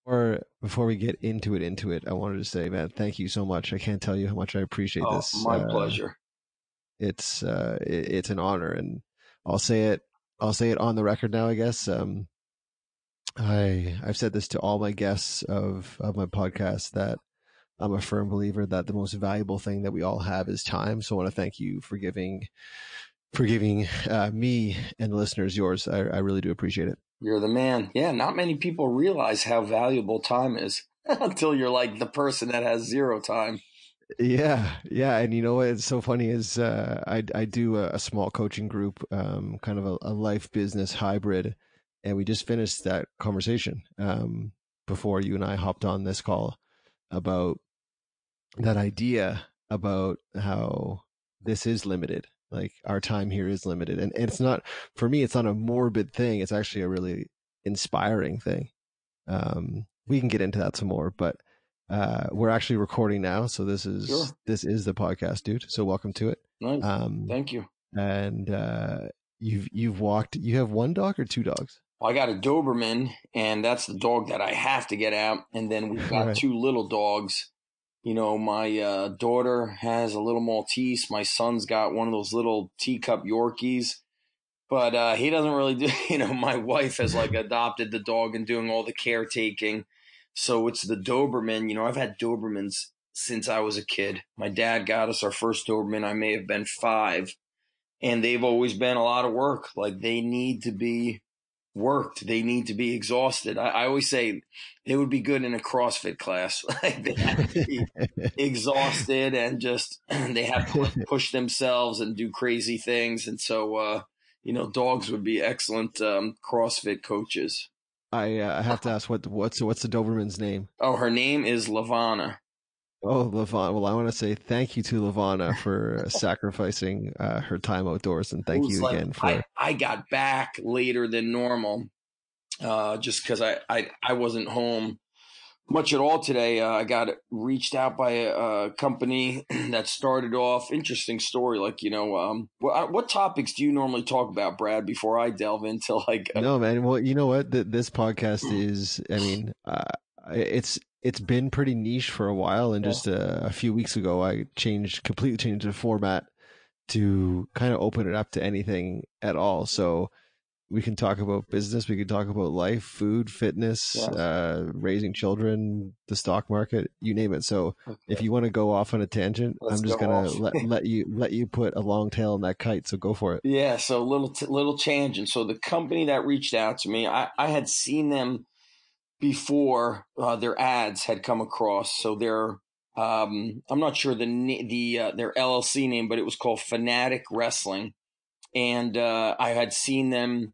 Or before we get into it, I wanted to say, man, thank you so much. I can't tell you how much I appreciate this. My pleasure. It's an honor, and I'll say it. I'll say it on the record now, I guess. I've said this to all my guests of my podcast that I'm a firm believer that the most valuable thing that we all have is time. So I want to thank you for giving me and the listeners yours. I really do appreciate it. You're the man. Yeah, not many people realize how valuable time is until you're like the person that has zero time. Yeah. And you know what? It's so funny is I do a small coaching group, kind of a life business hybrid, and we just finished that conversation before you and I hopped on this call about that idea about how this is limited. Like our time here is limited, and it's not, for me, it's not a morbid thing. It's actually a really inspiring thing. We can get into that some more, but we're actually recording now. So this is the podcast, dude. So welcome to it. Nice. Thank you. And you have one dog or two dogs? Well, I got a Doberman, and that's the dog that I have to get out. And then we've got Right. two little dogs. You know, my daughter has a little Maltese. My son's got one of those little teacup Yorkies. But he doesn't really do, my wife has like adopted the dog and doing all the caretaking. So it's the Doberman. I've had Dobermans since I was a kid. My dad got us our first Doberman. I may have been 5. And they've always been a lot of work. Like they need to be worked. They need to be exhausted. I always say they would be good in a CrossFit class. Like they have to be exhausted and just they have to like push themselves and do crazy things. And so, dogs would be excellent CrossFit coaches. I have to ask what's the Doberman's name? Oh, her name is Lavana. Oh, Lavana. Well, I want to say thank you to Lavana for sacrificing her time outdoors, and thank you again for. I got back later than normal, just because I wasn't home much at all today. I got reached out by a company that started off. Interesting story. Like, what topics do you normally talk about, Brad, before I delve into like? No, man. Well, you know what? This podcast is, I mean, it's been pretty niche for a while. And just a few weeks ago, I completely changed the format to kind of open it up to anything at all. So we can talk about business. We can talk about life, food, fitness, raising children, the stock market, you name it. So if you want to go off on a tangent, I'm just going to let you put a long tail on that kite. So go for it. Yeah. So little tangent. So the company that reached out to me, I had seen them before their ads had come across. So they're, I'm not sure their LLC name, but it was called Fanatic Wrestling. And I had seen them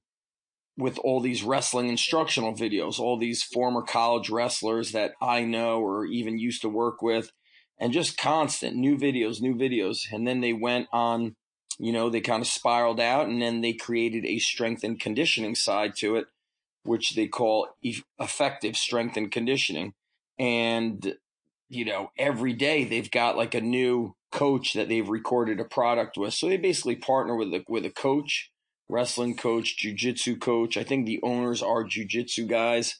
with all these wrestling instructional videos, all these former college wrestlers that I know or even used to work with, and just constant new videos. And then they went on, they kind of spiraled out, and then they created a strength and conditioning side to it, which they call effective strength and conditioning. And, every day they've got like a new coach that they've recorded a product with. So they basically partner with a coach, wrestling coach, jiu-jitsu coach. I think the owners are jiu-jitsu guys.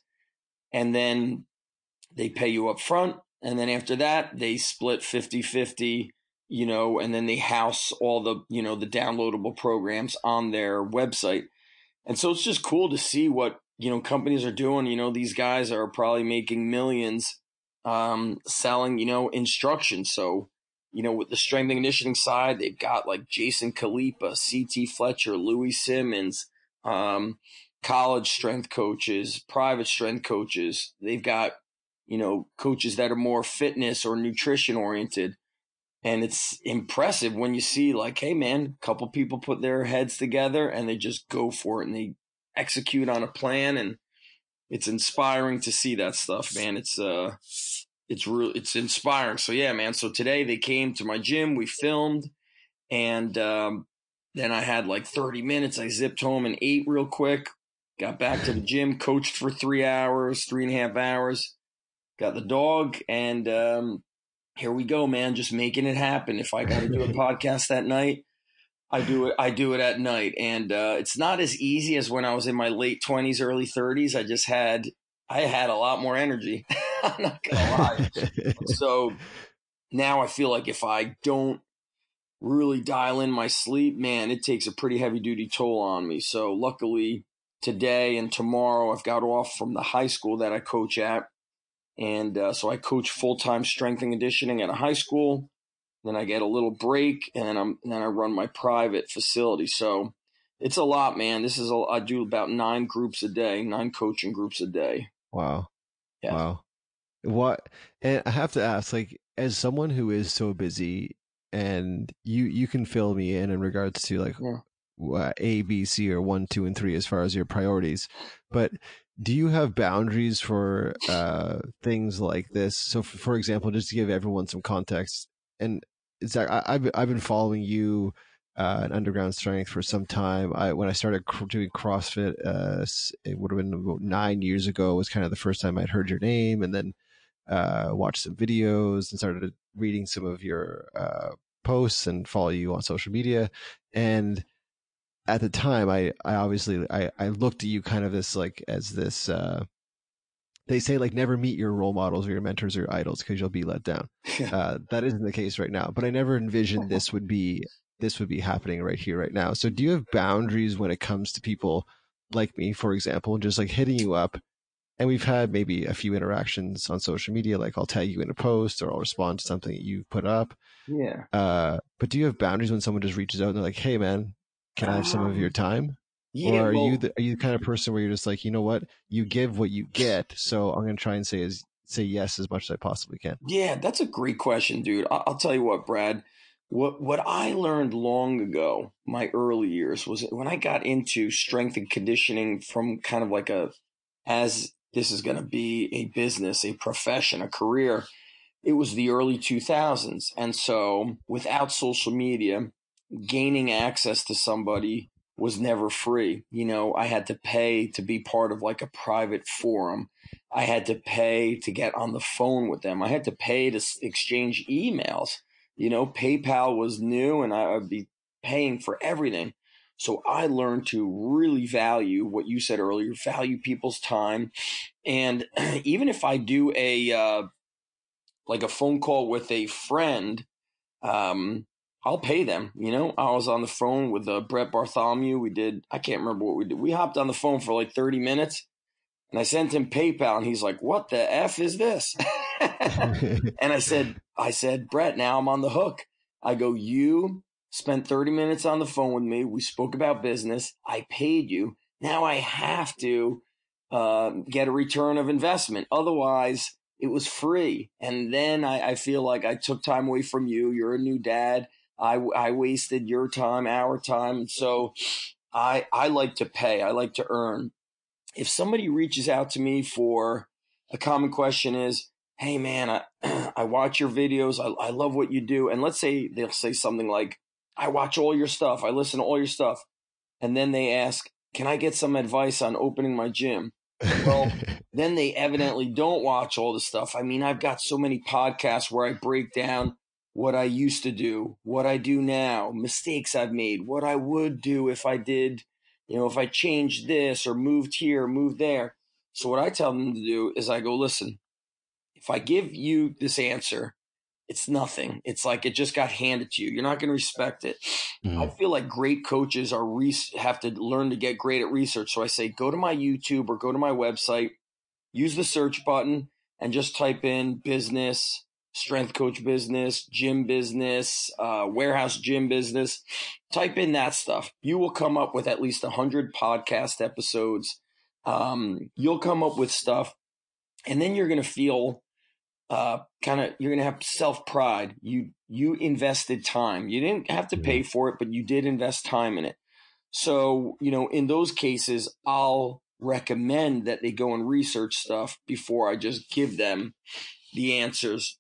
And then they pay you up front. And then after that, they split 50-50, and then they house all the, the downloadable programs on their website. And so it's just cool to see what, companies are doing. These guys are probably making millions selling, instruction. So, with the strength and conditioning side, they've got like Jason Khalipa, CT Fletcher, Louis Simmons, college strength coaches, private strength coaches. They've got, coaches that are more fitness or nutrition oriented. And it's impressive when you see like, hey man, a couple people put their heads together and they just go for it and they execute on a plan. And it's inspiring to see that stuff, man. It's inspiring. So yeah, man. So today they came to my gym, we filmed, and then I had like 30 minutes. I zipped home and ate real quick, got back to the gym, coached for 3.5 hours, got the dog, and here we go, man. Just making it happen. If I got to do a podcast that night, I do it at night. And it's not as easy as when I was in my late 20s, early 30s. I just had I had a lot more energy. I'm not going to lie. So now I feel like if I don't really dial in my sleep, man, it takes a pretty heavy duty toll on me. So luckily today and tomorrow I've got off from the high school that I coach at. And so I coach full-time strength and conditioning at a high school. Then I get a little break, and then I run my private facility. So it's a lot, man. I do about 9 groups a day, 9 coaching groups a day. Wow. Yeah. Wow. What, and I have to ask, like, as someone who is so busy, and you can fill me in regards to like A, B, C, or 1, 2, and 3 as far as your priorities, but do you have boundaries for things like this? So, for example, just to give everyone some context, and Zach, I've been following you in Underground Strength for some time. When I started doing CrossFit, it would have been about 9 years ago. Was kind of the first time I'd heard your name, and then watched some videos and started reading some of your posts and follow you on social media. And at the time, I obviously I looked at you kind of this like as this. They say like never meet your role models or your mentors or your idols because you'll be let down. That isn't the case right now. But I never envisioned this would be happening right here, right now. So do you have boundaries when it comes to people like me, for example, just like hitting you up? And we've had maybe a few interactions on social media, like I'll tag you in a post or I'll respond to something that you've put up. Yeah. But do you have boundaries when someone just reaches out and they're like, "Hey, man, can I have some of your time?" Yeah. Or are you the kind of person where you're just like, you know what, you give what you get, so I'm going to try and say yes as much as I possibly can? Yeah, that's a great question, dude. I'll tell you what, Brad. What I learned long ago, my early years, was when I got into strength and conditioning from kind of like as this is going to be a business, a profession, a career. It was the early 2000s. And so without social media, gaining access to somebody was never free. You know, I had to pay to be part of like a private forum. I had to pay to get on the phone with them. I had to pay to exchange emails. You know, PayPal was new and I would be paying for everything. So I learned to really value what you said earlier, value people's time. And even if I do like a phone call with a friend, I'll pay them. You know, I was on the phone with Brett Bartholomew. I can't remember what we did. We hopped on the phone for like 30 minutes and I sent him PayPal and he's like, "What the F is this?" And I said, "Brett, now I'm on the hook." I go, "You spent 30 minutes on the phone with me. We spoke about business. I paid you. Now I have to get a return of investment. Otherwise, it was free." And then I feel like I took time away from you. You're a new dad. I wasted your time, our time. So I like to pay. I like to earn. If somebody reaches out to me for a common question is, "Hey man, I watch your videos. I love what you do." And let's say they'll say something like, "I watch all your stuff. I listen to all your stuff." And then they ask, "Can I get some advice on opening my gym?" Well, then they evidently don't watch all the stuff. I mean, I've got so many podcasts where I break down what I used to do, what I do now, mistakes I've made, what I would do if I did, if I changed this or moved here, moved there. So what I tell them to do is I go, "Listen, if I give you this answer, it's nothing. It's like it just got handed to you. You're not going to respect it." I feel like great coaches have to learn to get great at research. So I say, go to my YouTube or go to my website, use the search button and just type in business, strength coach business, gym business, warehouse gym business. Type in that stuff. You will come up with at least 100 podcast episodes. You'll come up with stuff and then you're going to feel you're going to have self-pride. You invested time. You didn't have to pay for it, but you did invest time in it. So, in those cases, I'll recommend that they go and research stuff before I just give them the answers,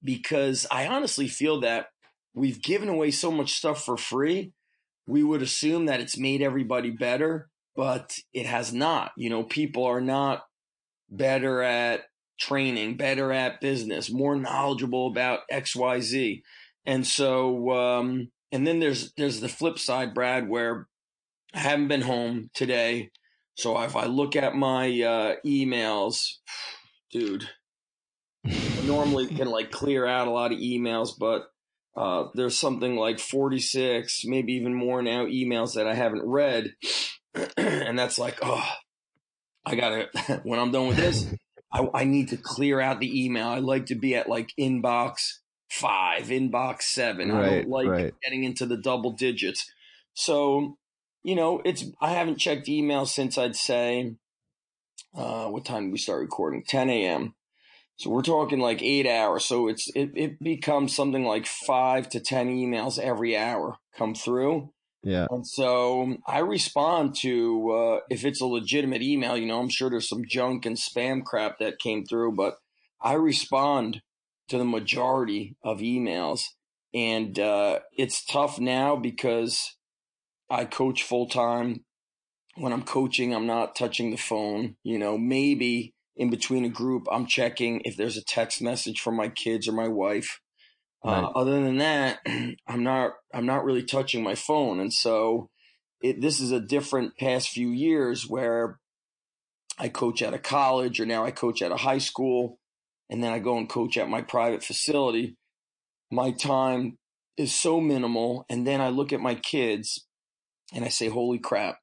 because I honestly feel that we've given away so much stuff for free. We would assume that it's made everybody better, but it has not. People are not better at training, better at business, more knowledgeable about XYZ. And so, and then there's the flip side, Brad, where I haven't been home today. So if I look at my emails, dude, I normally can like clear out a lot of emails, but there's something like 46, maybe even more now emails that I haven't read. And that's like, oh, I gotta, when I'm done with this, I need to clear out the email. I like to be at like inbox 5, inbox 7. I don't like getting into the double digits. So, I haven't checked email since I'd say, what time did we start recording? 10 a.m. So we're talking like 8 hours. So it becomes something like 5 to 10 emails every hour come through. Yeah. And so I respond to, if it's a legitimate email, I'm sure there's some junk and spam crap that came through, but I respond to the majority of emails. And it's tough now because I coach full time. When I'm coaching, I'm not touching the phone. Maybe in between a group, I'm checking if there's a text message from my kids or my wife. Right. Other than that, I'm not really touching my phone. And so this is a different past few years where I coach at a college, or now I coach at a high school, and then I go and coach at my private facility. My time is so minimal. And then I look at my kids and I say, holy crap,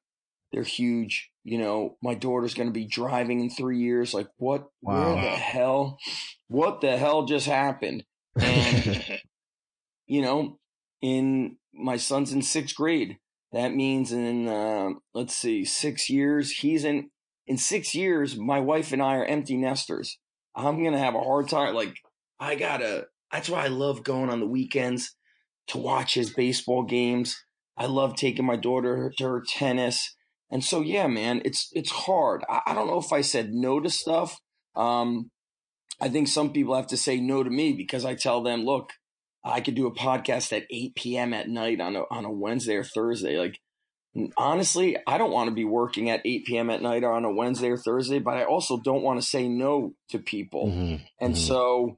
they're huge. My daughter's going to be driving in 3 years. Like what the hell just happened? And in my son's in 6th grade. That means in, 6 years, in 6 years, my wife and I are empty nesters. I'm going to have a hard time. Like that's why I love going on the weekends to watch his baseball games. I love taking my daughter to her tennis. And so, yeah, man, it's hard. I don't know if I said no to stuff. I think some people have to say no to me because I tell them, look, I could do a podcast at 8 p.m. at night on a Wednesday or Thursday. Like, honestly, I don't want to be working at 8 p.m. at night or on a Wednesday or Thursday, but I also don't want to say no to people. Mm-hmm. And so,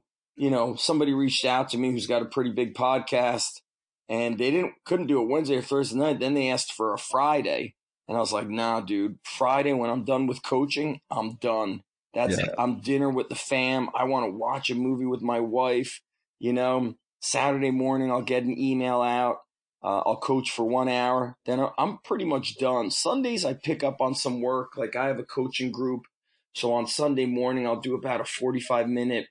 somebody reached out to me who's got a pretty big podcast, and they couldn't do a Wednesday or Thursday night. Then they asked for a Friday. And I was like, nah, dude, Friday when I'm done with coaching, I'm done. That's it. I'm dinner with the fam. I want to watch a movie with my wife. Saturday morning, I'll get an email out. I'll coach for 1 hour. Then I'm pretty much done. Sundays, I pick up on some work. Like I have a coaching group. So on Sunday morning, I'll do about a 45-minute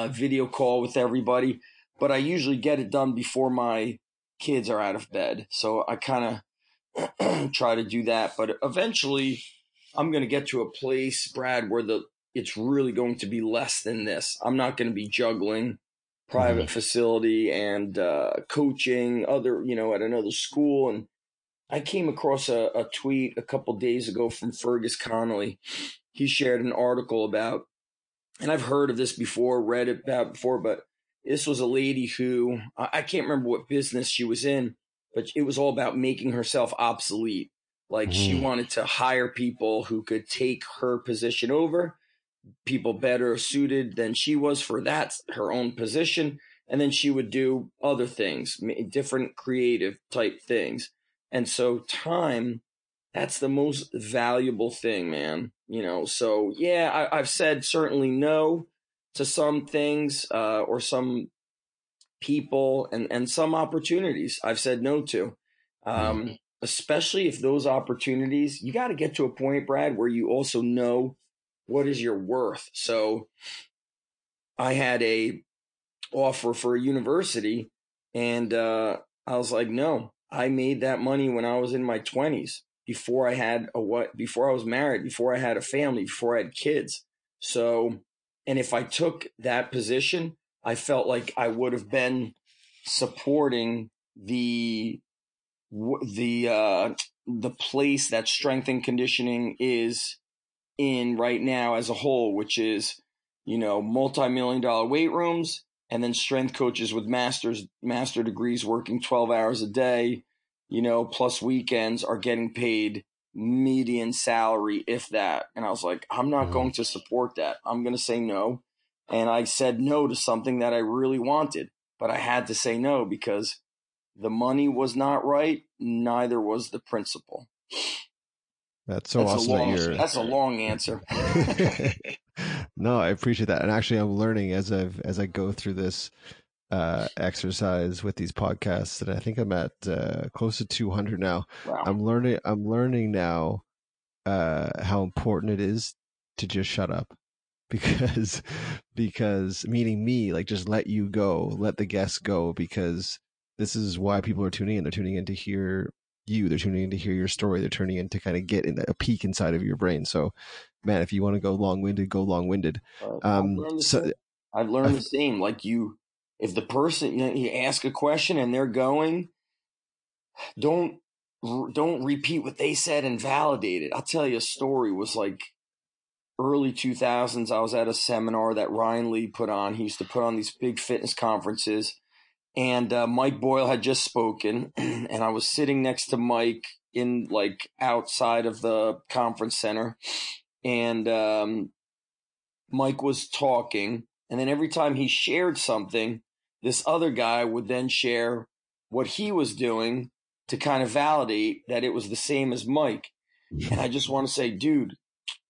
video call with everybody. But I usually get it done before my kids are out of bed. So I kind of try to do that. But eventually, I'm going to get to a place, Brad, where it's really going to be less than this. I'm not going to be juggling private facility and coaching at another school. And I came across a tweet a couple days ago from Fergus Connolly. He shared an article about, and I've heard of this before, read it about before, but this was a lady who, I can't remember what business she was in, but it was all about making herself obsolete. Like she wanted to hire people who could take her position over, people better suited than she was for her own position. And then she would do other things, different creative type things. And so time, that's the most valuable thing, man. So yeah, I've said certainly no to some things, or some people and some opportunities I've said no to. Especially if those opportunities, you got to get to a point, Brad, where you also know what is your worth. So I had a offer for a university, and I was like, no, I made that money when I was in my 20s, before I was married, before I had a family, before I had kids. So, and if I took that position, I felt like I would have been supporting the place that strength and conditioning is in right now as a whole, which is, multi-million-dollar weight rooms, and then strength coaches with master degrees working 12 hours a day, plus weekends, are getting paid median salary, if that. And I was like, I'm not going to support that. I'm going to say no. And I said no to something that I really wanted, but I had to say no because the money was not right. Neither was the principle. That's so awesome that you're. That's a long answer. No, I appreciate that, and actually, I'm learning as I go through this exercise with these podcasts, and I think I'm at close to 200 now. Wow. I'm learning now how important it is to just shut up, because meaning me, like, just let you go, let the guests go, because this is why people are tuning in. They're tuning in to hear you. They're tuning in to hear your story. They're tuning in to kind of get in a peek inside of your brain. So, man, if you want to go long-winded, go long-winded. So I've learned the same. Like if the person, you ask a question and they're going, don't repeat what they said and validate it. I'll tell you a story. Was like early 2000s. I was at a seminar that Ryan Lee put on. He used to put on these big fitness conferences, and Mike Boyle had just spoken, and I was sitting next to Mike in like outside of the conference center, and Mike was talking, and then every time he shared something, this other guy would then share what he was doing to kind of validate that it was the same as Mike. And I just want to say, dude,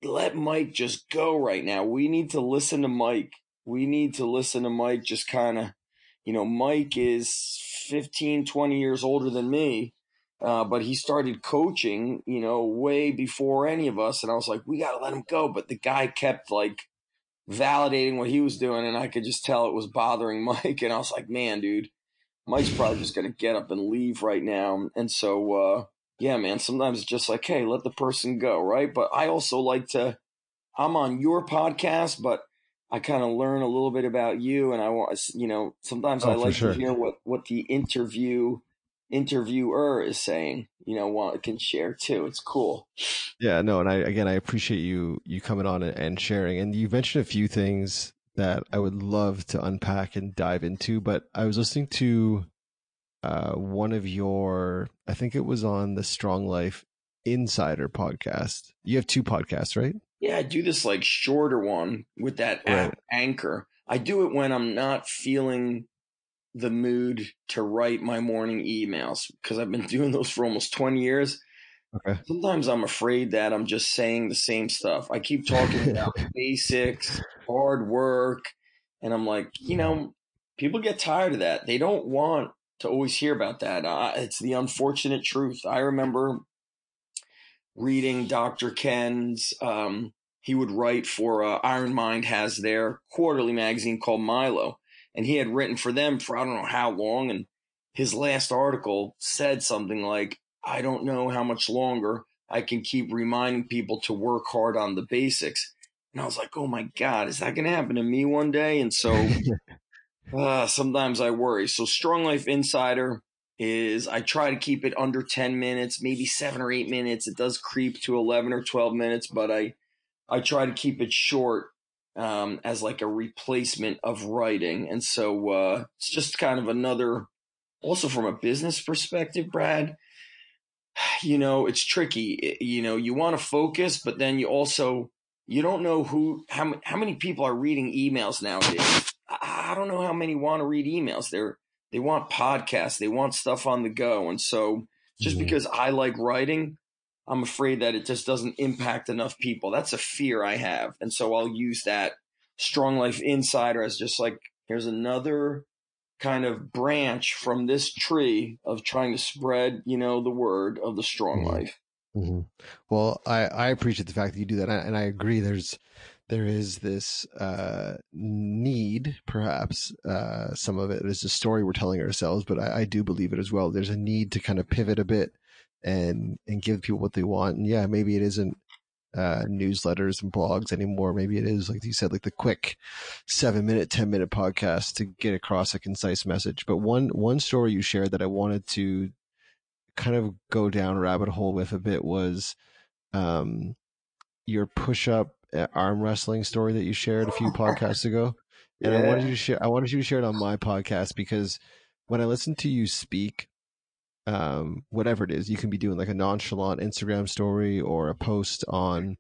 let Mike just go right now. We need to listen to Mike. Just kind of, Mike is 15, 20 years older than me. But he started coaching, way before any of us. And I was like, we got to let him go. But the guy kept like validating what he was doing. And I could just tell it was bothering Mike. And I was like, man, dude, Mike's probably just going to get up and leave right now. And so, yeah, man, sometimes it's just like, hey, let the person go, right? But I also I'm on your podcast, but I kind of learn a little bit about you. And I want, sometimes I like to hear what the interviewer is saying, can share too. It's cool. Yeah, no, and I appreciate you coming on and sharing. And you mentioned a few things that I would love to unpack and dive into, but I was listening to one of your, I think it was on the Strong Life Insider podcast. You have two podcasts, right? Yeah, I do this like shorter one with that app Anchor. I do it when I'm not feeling the mood to write my morning emails, because I've been doing those for almost 20 years. Okay. Sometimes I'm afraid that I'm just saying the same stuff. I keep talking about basics, hard work, and I'm like, people get tired of that. They don't want to always hear about that. It's the unfortunate truth. I remember reading Dr. Ken's, he would write for Iron Mind has their quarterly magazine called Milo. And he had written for them for I don't know how long. And his last article said something like, I don't know how much longer I can keep reminding people to work hard on the basics. And I was like, oh my God, is that going to happen to me one day? And so sometimes I worry. So Strong Life Insider is, I try to keep it under 10 minutes, maybe 7 or 8 minutes. It does creep to 11 or 12 minutes, but I try to keep it short as like a replacement of writing. And so it's just kind of another, also from a business perspective, Brad, it's tricky. You want to focus, but then you don't know how many people are reading emails nowadays. I don't know how many want to read emails. They want podcasts. They want stuff on the go. And so just because I like writing, I'm afraid that it just doesn't impact enough people. That's a fear I have. And so I'll use that Strong Life Insider as just like, here's another kind of branch from this tree of trying to spread, the word of the strong life. Mm-hmm. Well, I appreciate the fact that you do that. And I agree. There is this need, perhaps some of it is a story we're telling ourselves, but I do believe it as well. There's a need to kind of pivot a bit and give people what they want. And yeah, maybe it isn't newsletters and blogs anymore. Maybe it is, like you said, like the quick 7-minute, 10-minute podcast to get across a concise message. But one story you shared that I wanted to kind of go down a rabbit hole with a bit was your push-up arm wrestling story that you shared a few podcasts ago. And I wanted you to share it on my podcast, because when I listen to you speak, whatever it is, you can be doing like a nonchalant Instagram story or a post on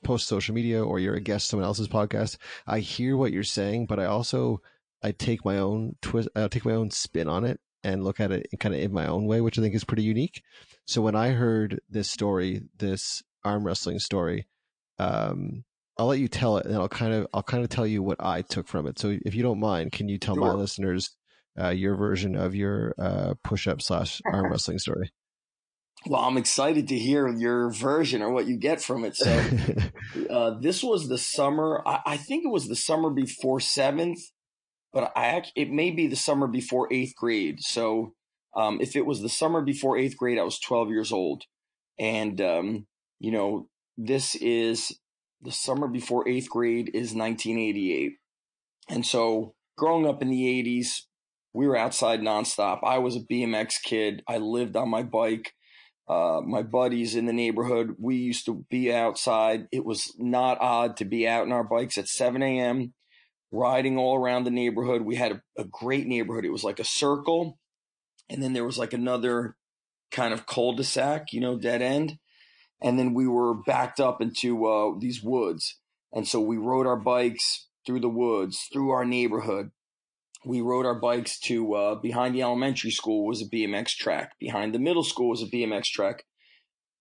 post social media, or you're a guest on someone else's podcast. I hear what you're saying, but I take my own twist, take my own spin on it. and look at it kind of in my own way, which I think is pretty unique. So when I heard this story, this arm wrestling story, I'll let you tell it, and I'll kind of tell you what I took from it. So if you don't mind, can you tell my Sure. listeners your version of your push-up / arm wrestling story? Well, I'm excited to hear your version or what you get from it. So this was the summer. I think it was the summer before seventh, but it may be the summer before eighth grade. So if it was the summer before eighth grade, I was 12 years old. And, this is the summer before eighth grade is 1988. And so growing up in the 80s, we were outside nonstop. I was a BMX kid. I lived on my bike. My buddies in the neighborhood, we used to be outside. It was not odd to be out on our bikes at 7 a.m., riding all around the neighborhood. We had a great neighborhood. It was like a circle. And then there was like another kind of cul-de-sac, dead end. And then we were backed up into these woods. And so we rode our bikes through the woods, through our neighborhood. We rode our bikes to behind the elementary school was a BMX track. Behind the middle school was a BMX track.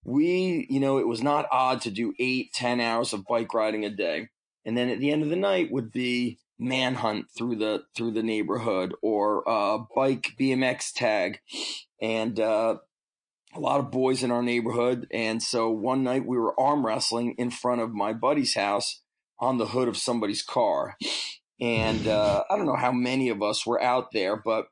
It was not odd to do 8-10 hours of bike riding a day. And then at the end of the night would be manhunt through the neighborhood, or bike BMX tag. And a lot of boys in our neighborhood. And so one night we were arm wrestling in front of my buddy's house on the hood of somebody's car. And I don't know how many of us were out there, but,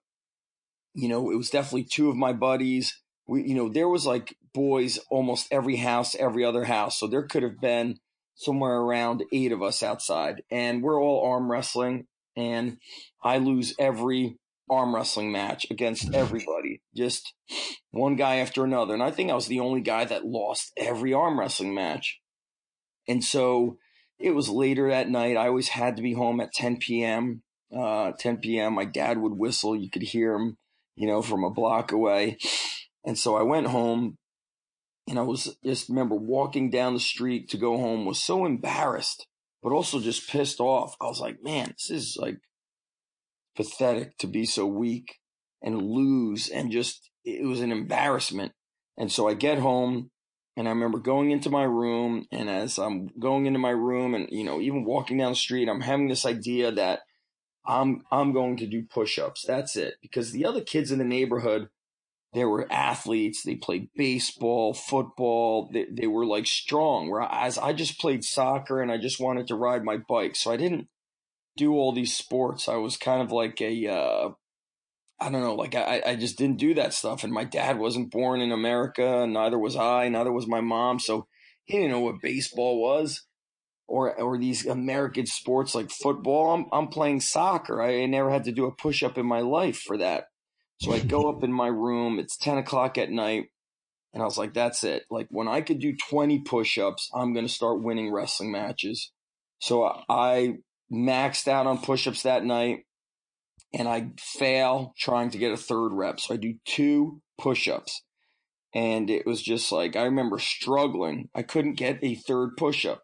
it was definitely two of my buddies. There was like boys almost every house, every other house. So there could have been somewhere around 8 of us outside. And we're all arm wrestling. And I lose every arm wrestling match against everybody, just one guy after another. And I think I was the only guy that lost every arm wrestling match. And so it was later that night. I always had to be home at 10 p.m. 10 p.m. My dad would whistle. You could hear him, from a block away. And so I went home, and I was just remember walking down the street to go home, was so embarrassed, but also just pissed off. I was like, man, this is like pathetic to be so weak and lose. And just, it was an embarrassment. And so I get home, and I remember going into my room, and as I'm going into my room and, even walking down the street, I'm having this idea that I'm going to do push-ups. That's it. Because the other kids in the neighborhood, they were athletes. They played baseball, football. They were like strong. Whereas I just played soccer and I just wanted to ride my bike. So I didn't do all these sports. I was kind of like I don't know, like I just didn't do that stuff. And my dad wasn't born in America, neither was I, neither was my mom. So he didn't know what baseball was, or these American sports like football. I'm playing soccer. I never had to do a push up in my life for that. So I go up in my room. It's 10 o'clock at night, and I was like, that's it. Like, when I could do 20 push ups, I'm going to start winning wrestling matches. So I maxed out on push ups that night, and I fail trying to get a third rep. So I do 2 push-ups. And it was just like, I remember struggling. I couldn't get a third push-up.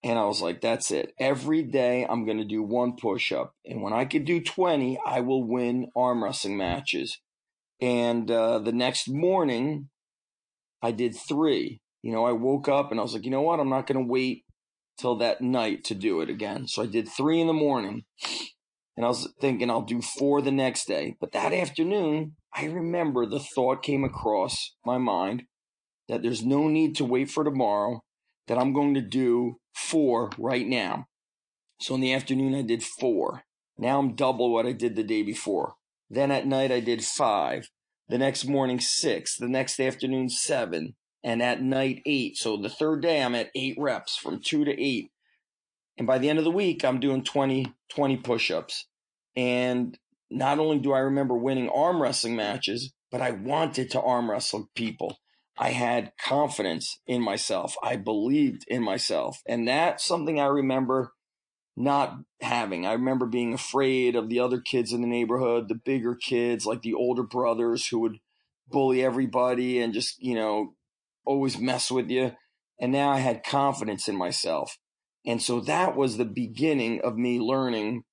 And I was like, that's it. Every day I'm going to do 1 push-up. And when I could do 20, I will win arm wrestling matches. And the next morning, I did 3. I woke up and I was like, you know what? I'm not going to wait till that night to do it again. So I did 3 in the morning. And I was thinking I'll do 4 the next day. But that afternoon, I remember the thought came across my mind that there's no need to wait for tomorrow, that I'm going to do 4 right now. So in the afternoon, I did 4. Now I'm double what I did the day before. Then at night, I did 5. The next morning, 6. The next afternoon, 7. And at night, 8. So the third day, I'm at 8 reps, from 2 to 8. And by the end of the week, I'm doing 20 push-ups. And not only do I remember winning arm wrestling matches, but I wanted to arm wrestle people. I had confidence in myself. I believed in myself. And that's something I remember not having. I remember being afraid of the other kids in the neighborhood, the bigger kids, like the older brothers who would bully everybody and just, always mess with you. And now I had confidence in myself. And so that was the beginning of me learning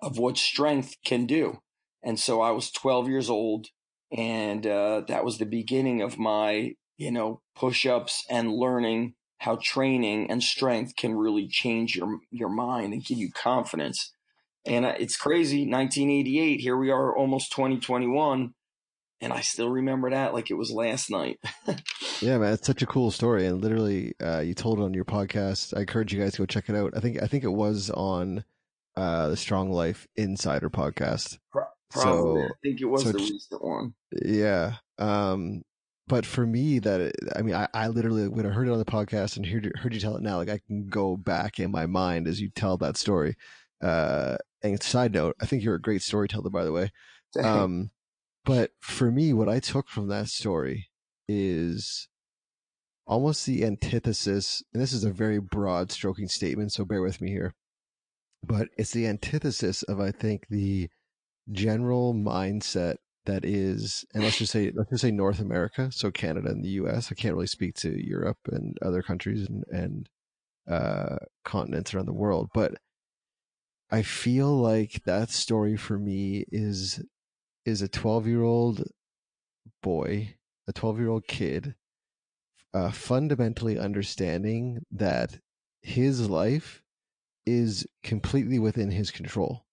of what strength can do. And so I was 12 years old, and that was the beginning of my, push-ups and learning how training and strength can really change your mind and give you confidence. And it's crazy. 1988, here we are, almost 2021, and I still remember that like it was last night. Yeah, man, it's such a cool story, and literally, you told it on your podcast. I encourage you guys to go check it out. I think it was on the Strong Life Insider podcast. Probably, I So, think it was so the recent one. yeah. But for me, I literally, when I heard it on the podcast and heard you tell it now, like I can go back in my mind as you tell that story. And side note, I think you're a great storyteller, by the way. Dang. Um, but for me, what I took from that story is almost the antithesis, and this is a very broad stroking statement, so bear with me here, but it's the antithesis of, I think, the general mindset that is, and let's just say North America, so Canada and the US. I can't really speak to Europe and other countries and continents around the world, but I feel like that story for me is a 12-year-old boy, a 12-year-old kid, fundamentally understanding that his life is completely within his control,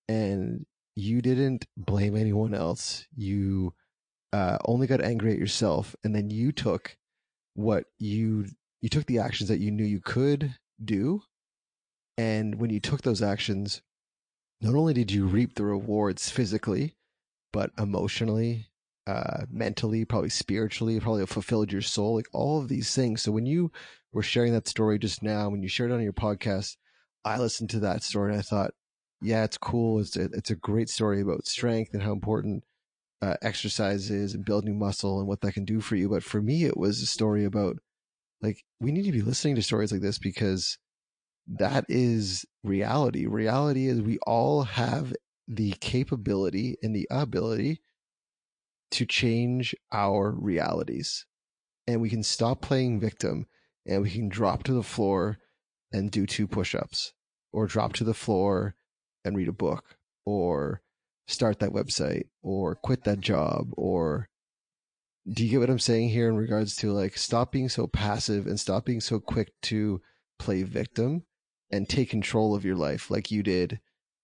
and you didn't blame anyone else. You only got angry at yourself, and then you took what you took the actions that you knew you could do, and when you took those actions, not only did you reap the rewards physically, but emotionally, mentally, probably spiritually, probably fulfilled your soul, like all of these things. So when you were sharing that story just now, when you shared it on your podcast, I listened to that story and I thought, yeah, it's cool. It's a great story about strength and how important exercise is and building muscle and what that can do for you. But for me, it was a story about, like, we need to be listening to stories like this because that is reality. Reality is we all have the capability and the ability to change our realities. And we can stop playing victim and we can drop to the floor and do 2 push-ups, or drop to the floor and read a book, or start that website, or quit that job. Or do you get what I'm saying here in regards to, like, stop being so passive and stop being so quick to play victim and take control of your life like you did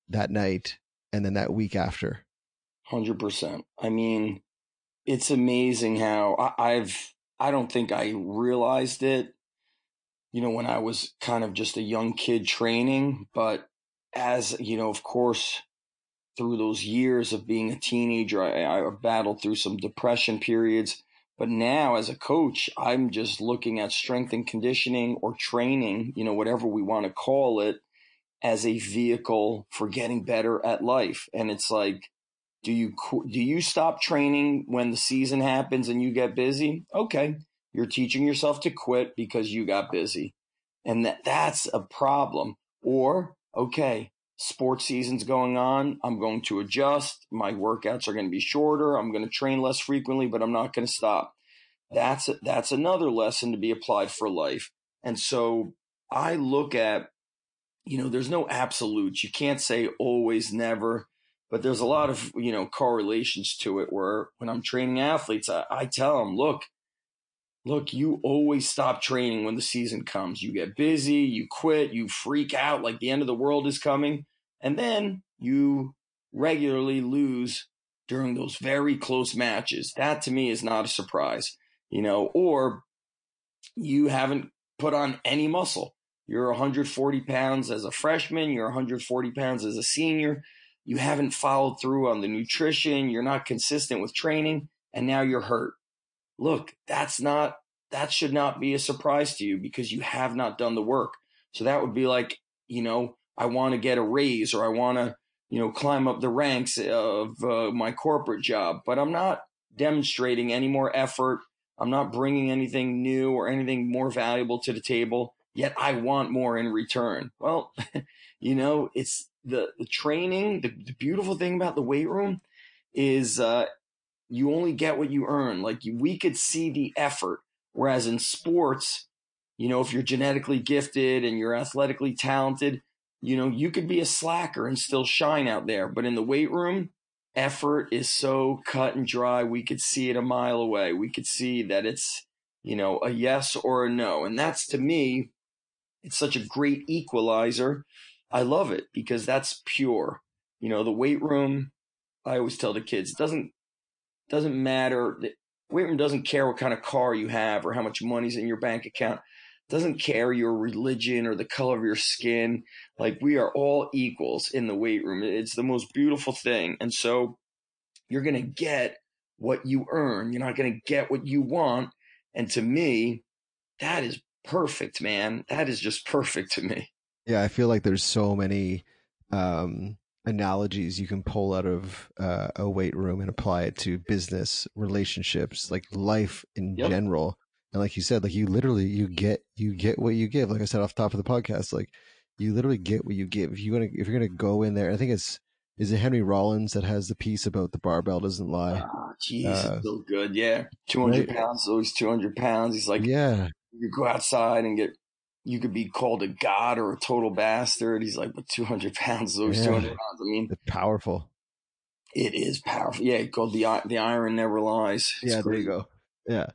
that night and then that week after? 100%. I mean, it's amazing how I don't think I realized it, when I was kind of just a young kid training, but as, of course, through those years of being a teenager, I battled through some depression periods. But now as a coach, I'm just looking at strength and conditioning or training, whatever we want to call it, as a vehicle for getting better at life. And it's like, do you stop training when the season happens and you get busy? Okay, you're teaching yourself to quit because you got busy, and that's a problem. Or okay, sports season's going on. I'm going to adjust. My workouts are going to be shorter. I'm going to train less frequently, but I'm not going to stop. That's another lesson to be applied for life. And so I look at, there's no absolutes. You can't say always, never, but there's a lot of, correlations to it where when I'm training athletes, I tell them, look, you always stop training when the season comes. You get busy, you quit, you freak out like the end of the world is coming, and then you regularly lose during those very close matches. That to me is not a surprise, or you haven't put on any muscle. You're 140 pounds as a freshman, you're 140 pounds as a senior. You haven't followed through on the nutrition, you're not consistent with training, and now you're hurt. Look, that should not be a surprise to you because you have not done the work. So that would be like, I want to get a raise, or I want to, climb up the ranks of my corporate job, but I'm not demonstrating any more effort. I'm not bringing anything new or anything more valuable to the table, yet I want more in return. Well, it's the training. The beautiful thing about the weight room is you only get what you earn. Like we could see the effort. Whereas in sports, if you're genetically gifted and you're athletically talented, you could be a slacker and still shine out there. But in the weight room, effort is so cut and dry. We could see it a mile away. We could see that it's, a yes or a no. And that's, to me, it's such a great equalizer. I love it because that's pure. The weight room, I always tell the kids, doesn't matter. The weight room doesn't care what kind of car you have or how much money's in your bank account. Doesn't care your religion or the color of your skin. Like, we are all equals in the weight room. It's the most beautiful thing. And so you're going to get what you earn. You're not going to get what you want. And to me, that is perfect, man. That is just perfect to me. Yeah, I feel like there's so many analogies you can pull out of a weight room and apply it to business, relationships, like life in Yep. general. And like you said, like you get what you give. Like I said off the top of the podcast, like you literally get what you give. If you're gonna go in there, I think is it Henry Rollins that has the piece about the barbell doesn't lie? Jeez, it's so good. Yeah. 200 Right? pounds, always 200 pounds. He's like, Yeah, you go outside and you could be called a god or a total bastard. He's like, but 200 pounds is always 200 yeah, pounds. I mean, it's powerful. it is powerful. Yeah, called the iron never lies. It's Yeah, there you great. go. Yeah.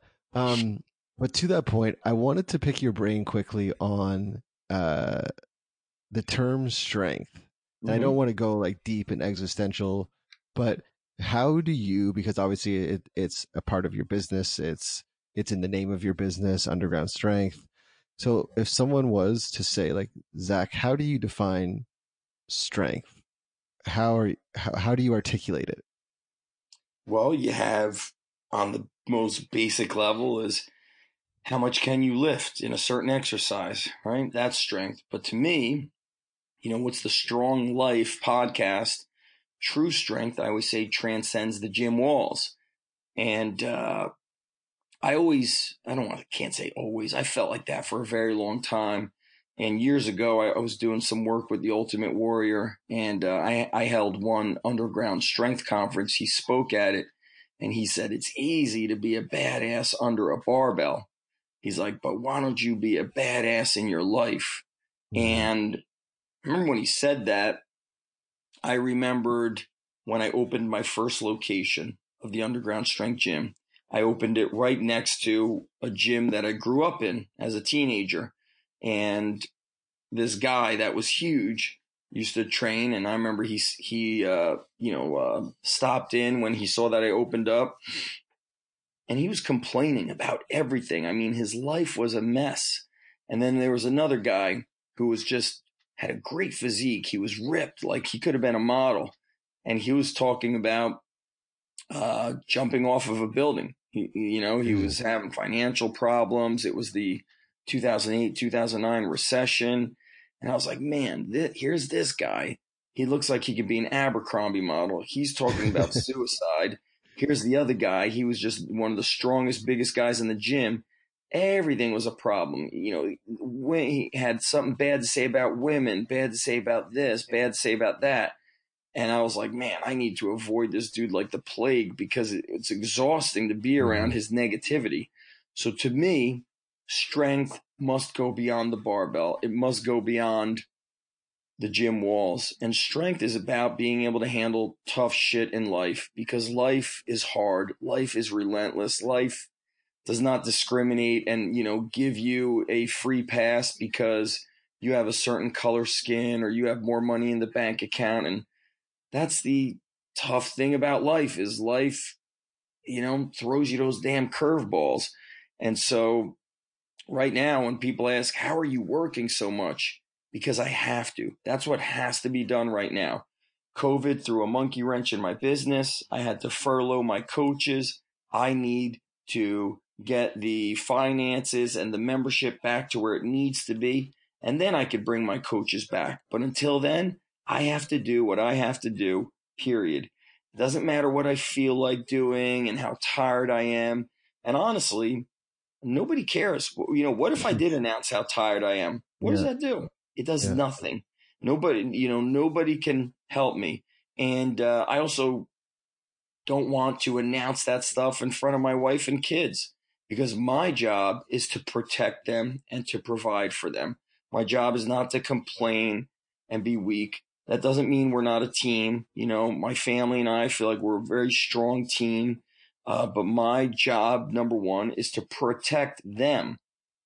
But to that point, I wanted to pick your brain quickly on uh the term strength. And I don't want to go like deep and existential, but how do you, because obviously it's a part of your business, it's in the name of your business, Underground Strength. So if someone was to say like, Zach, how do you define strength? How do you articulate it? Well, you have, on the most basic level, is how much can you lift in a certain exercise, right? That's strength. But to me, what's the Strong Life podcast? True strength, I always say, transcends the gym walls. And can't say always. I felt like that for a very long time. And years ago, I was doing some work with the Ultimate Warrior, and I held one underground strength conference. He spoke at it, and he said, it's easy to be a badass under a barbell. He's like, but why don't you be a badass in your life? And I remember when he said that, I remembered when I opened my first location of the Underground Strength Gym. I opened it right next to a gym that I grew up in as a teenager. And this guy that was huge used to train. And I remember he stopped in when he saw that I opened up, and he was complaining about everything. I mean, his life was a mess. And then there was another guy who was just had a great physique. He was ripped, like he could have been a model. And he was talking about jumping off of a building. He was having financial problems. It was the 2008, 2009 recession. And I was like, man, here's this guy. He looks like he could be an Abercrombie model. He's talking about suicide. Here's the other guy. He was just one of the strongest, biggest guys in the gym. Everything was a problem. When he had something bad to say about women, bad to say about this, bad to say about that. And I was like, man, I need to avoid this dude like the plague, because it's exhausting to be around his negativity. So to me, strength must go beyond the barbell. It must go beyond the gym walls. And strength is about being able to handle tough shit in life, because life is hard. Life is relentless. Life does not discriminate and, give you a free pass because you have a certain color skin or you have more money in the bank account. And that's the tough thing about life, is life, throws you those damn curveballs. And so right now, when people ask, how are you working so much? Because I have to. That's what has to be done right now. COVID threw a monkey wrench in my business. I had to furlough my coaches. I need to get the finances and the membership back to where it needs to be. And then I could bring my coaches back. But until then, I have to do what I have to do, period. It doesn't matter what I feel like doing and how tired I am. And honestly, nobody cares. What if I did announce how tired I am? What does Yeah, that do? It does yeah, nothing. Nobody can help me. And I also don't want to announce that stuff in front of my wife and kids, because my job is to protect them and to provide for them. My job is not to complain and be weak. That doesn't mean we're not a team. You know, my family and I feel like we're a very strong team. But my job, number one, is to protect them.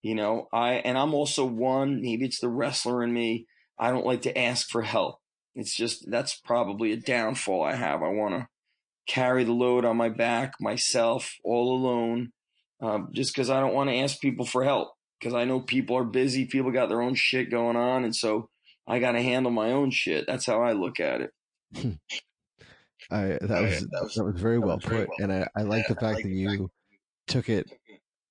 You know, I'm also one, maybe it's the wrestler in me. I don't like to ask for help. It's just, that's probably a downfall I have. I want to carry the load on my back myself all alone, just because I don't want to ask people for help, because I know people are busy, people got their own shit going on, and so I got to handle my own shit. That's how I look at it. I that was very well put, and I like the fact that you took it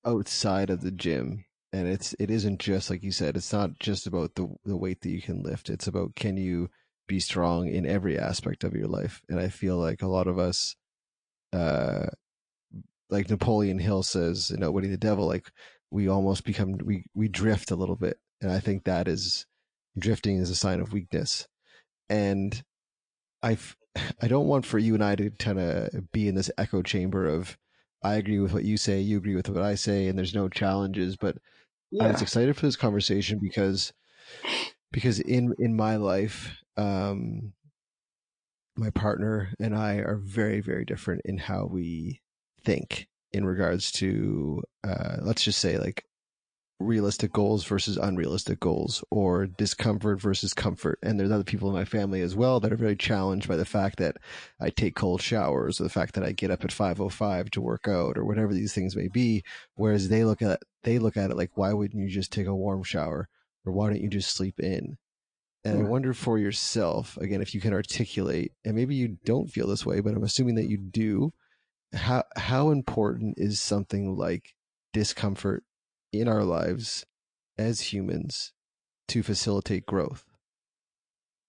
outside of the gym, and it isn't just like you said. It's not just about the weight that you can lift. It's about, can you be strong in every aspect of your life. And I feel like a lot of us, uh, like Napoleon Hill says, you know, Woody the Devil, like we almost become we drift a little bit, and I think that is drifting is a sign of weakness. And I I don't want for you and I to kind of be in this echo chamber of, I agree with what you say, you agree with what I say, and there's no challenges. But I was Yeah. excited for this conversation because in my life, my partner and I are very, very different in how we think in regards to, let's just say, like realistic goals versus unrealistic goals, or discomfort versus comfort. And there's other people in my family as well that are very challenged by the fact that I take cold showers, or the fact that I get up at 5:05 to work out, or whatever these things may be. Whereas they look at it like, why wouldn't you just take a warm shower, or why don't you just sleep in? And I wonder for yourself, again, if you can articulate, and maybe you don't feel this way, but I'm assuming that you do, how important is something like discomfort in our lives as humans to facilitate growth?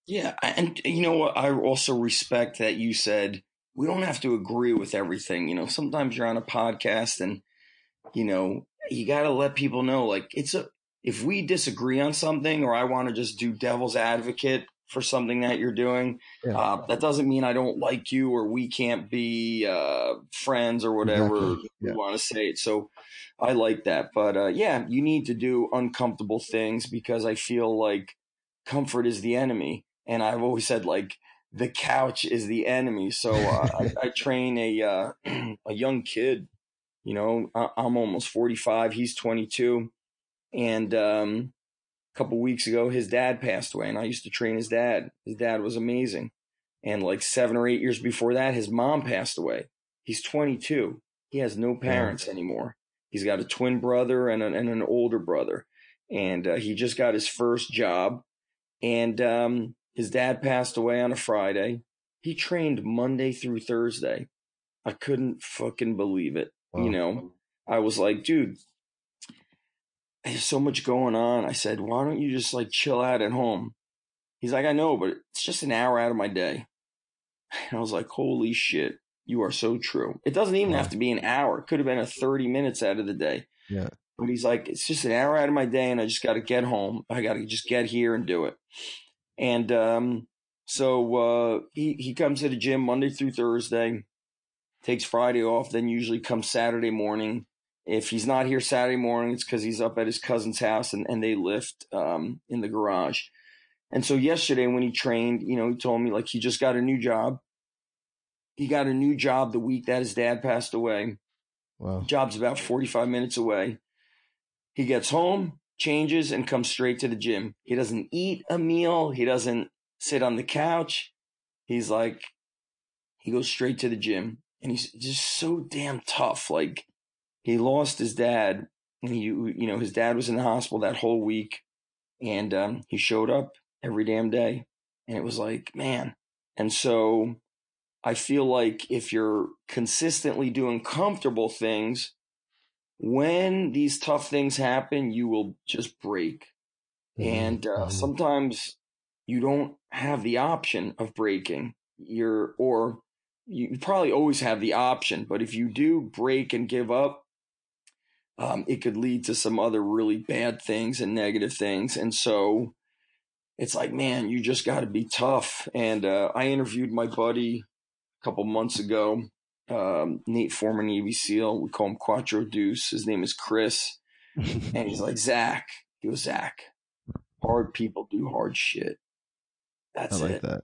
Yeah. And you know what? I also respect that you said we don't have to agree with everything. You know, sometimes you're on a podcast and, you know, you got to let people know, like, if we disagree on something, or I want to just do devil's advocate for something that you're doing, Yeah, that doesn't mean I don't like you, or we can't be friends, or whatever exactly. we Yeah. want to say it. So I like that. But yeah, you need to do uncomfortable things, because I feel like comfort is the enemy. And I've always said, like, the couch is the enemy. So I train a young kid. You know, I'm almost 45. He's 22. And a couple weeks ago, his dad passed away, and I used to train his dad. His dad was amazing. And like 7 or 8 years before that, his mom passed away. He's 22. He has no Wow. parents anymore. He's got a twin brother and an older brother. And he just got his first job. And his dad passed away on a Friday. He trained Monday through Thursday. I couldn't fucking believe it. You Wow. know, I was like, dude, there's so much going on. I said, why don't you just like chill out at home? He's like, I know, but it's just an hour out of my day. And I was like, holy shit, you are so true. It doesn't even have Wow. to be an hour. It could have been a 30 minutes out of the day. Yeah. But he's like, it's just an hour out of my day, and I just got to get home. I got to just get here and do it. And so he comes to the gym Monday through Thursday, takes Friday off, then usually comes Saturday morning. If he's not here Saturday morning, it's because he's up at his cousin's house, and they lift in the garage. And so yesterday when he trained, you know, he told me like he just got a new job. He got a new job the week that his dad passed away. Wow. Job's about 45 minutes away. He gets home, changes, and comes straight to the gym. He doesn't eat a meal. He doesn't sit on the couch. He's like, he goes straight to the gym. And he's just so damn tough. Like, he lost his dad, and his dad was in the hospital that whole week. And he showed up every damn day. And it was like, man. And so I feel like if you're consistently doing comfortable things, when these tough things happen, you will just break. Mm-hmm. And Mm-hmm. sometimes you don't have the option of breaking. Or you probably always have the option, but if you do break and give up, it could lead to some other really bad things and negative things. And so it's like, man, you just got to be tough. And I interviewed my buddy a couple months ago, Nate, former Navy SEAL. We call him Quattro Deuce. His name is Chris. And he's like, Zach, hard people do hard shit. I That's like it. that.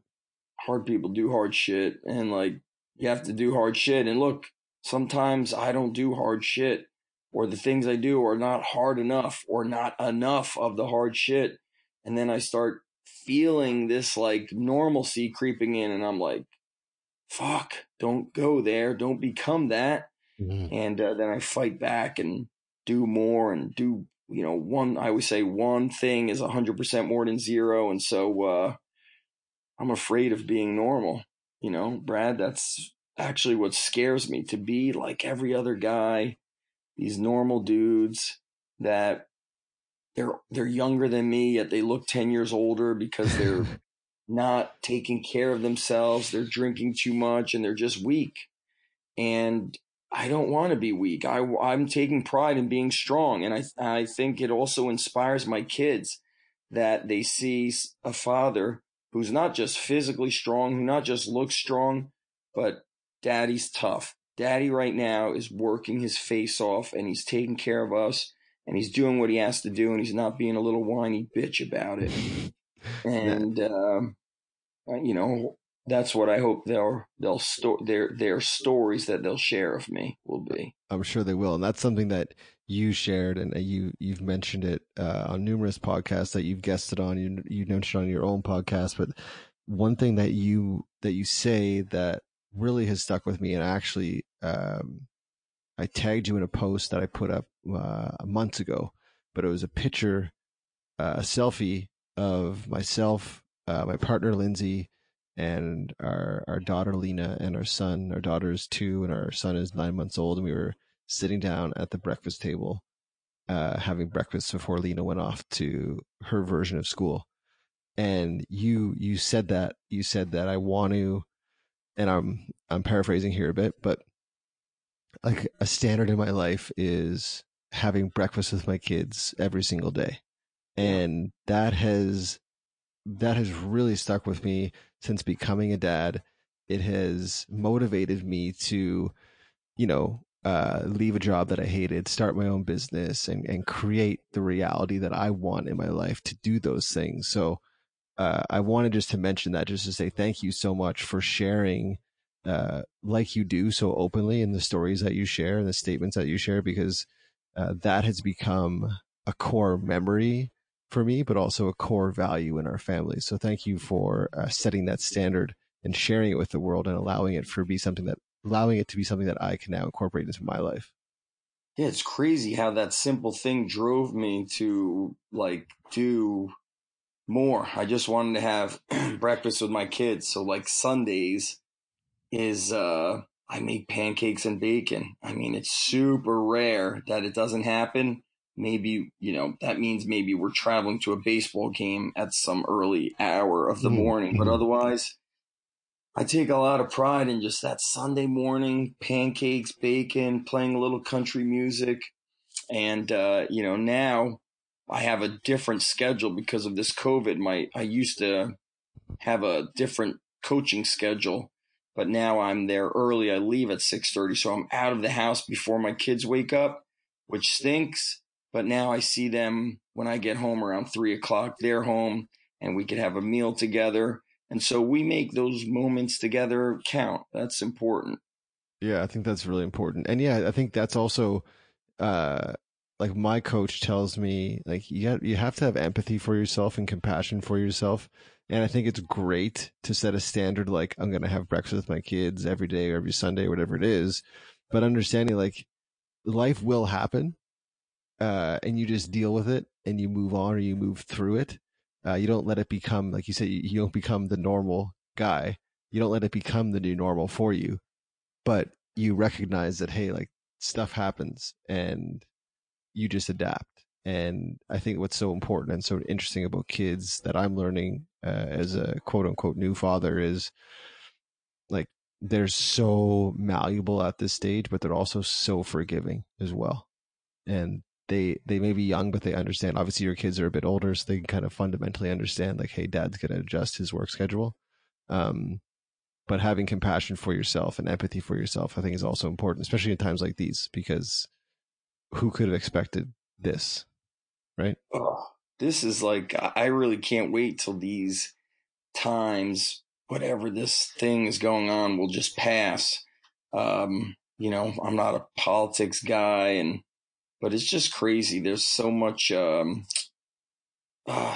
Hard people do hard shit, and like you have to do hard shit. And look, sometimes I don't do hard shit, or the things I do are not hard enough, or not enough of the hard shit. And then I start feeling this like normalcy creeping in, and I'm like, fuck, don't go there, don't become that. Mhm. And then I fight back and do more and do, one, I always say one thing is 100% more than zero. And so, I'm afraid of being normal. Brad, that's actually what scares me, to be like every other guy, these normal dudes that they're younger than me, yet they look 10 years older because they're not taking care of themselves. They're drinking too much and they're just weak. And I don't want to be weak. I'm taking pride in being strong. And I think it also inspires my kids that they see a father who's not just physically strong, who not just looks strong, but daddy's tough. Daddy right now is working his face off and he's taking care of us and he's doing what he has to do and he's not being a little whiny bitch about it. Yeah, And, you know, that's what I hope their stories that they'll share of me will be. I'm sure they will, and that's something that you shared, and you've mentioned it on numerous podcasts that you've guested on. You mentioned on your own podcast, but one thing that you say that really has stuck with me, and actually, I tagged you in a post that I put up months ago, but it was a picture, a selfie of myself, my partner Lindsay, and our daughter Lena, and our son. Our daughter is 2, and our son is 9 months old. And we were sitting down at the breakfast table, having breakfast before Lena went off to her version of school. And you said that I want to, and I'm paraphrasing here a bit, but like a standard in my life is having breakfast with my kids every single day. Yeah. And that has really stuck with me since becoming a dad. It has motivated me to, leave a job that I hated, start my own business, and create the reality that I want in my life to do those things. So I wanted just to mention that, just to say thank you so much for sharing, like you do so openly, in the stories that you share and the statements that you share, because that has become a core memory for me, but also a core value in our family. So thank you for setting that standard and sharing it with the world, and allowing it to be something that I can now incorporate into my life. Yeah, it's crazy how that simple thing drove me to like do more. I just wanted to have breakfast with my kids. So like Sundays is I make pancakes and bacon. I mean, it's super rare that it doesn't happen. Maybe, that means maybe we're traveling to a baseball game at some early hour of the morning, but Mm-hmm. otherwise I take a lot of pride in just that Sunday morning, pancakes, bacon, playing a little country music. And, now I have a different schedule because of this COVID. I used to have a different coaching schedule, but now I'm there early. I leave at 6:30. So I'm out of the house before my kids wake up, which stinks. But now I see them when I get home around 3 o'clock. They're home and we could have a meal together. And so we make those moments together count. That's important. Yeah, I think that's really important. And yeah, I think that's also, uh like, my coach tells me, like, you have to have empathy for yourself and compassion for yourself. And I think it's great to set a standard, like, I'm going to have breakfast with my kids every day or every Sunday, whatever it is. But understanding, like, life will happen, and you just deal with it and you move on, or you move through it. You don't let it become, like you said, you don't become the normal guy. You don't let it become the new normal for you, but you recognize that, hey, like, stuff happens, and you just adapt. And I think what's so important and so interesting about kids that I'm learning, as a quote unquote new father, is like, they're so malleable at this stage, but they're also so forgiving as well. And they may be young, but they understand. Obviously, your kids are a bit older, so they can kind of fundamentally understand, like, hey, dad's going to adjust his work schedule. Um, but having compassion for yourself and empathy for yourself, I think, is also important, especially in times like these, because who could have expected this, right? Oh, this is like, I really can't wait till these times whatever this thing is going on will just pass. You know, I'm not a politics guy, but it's just crazy. There's so much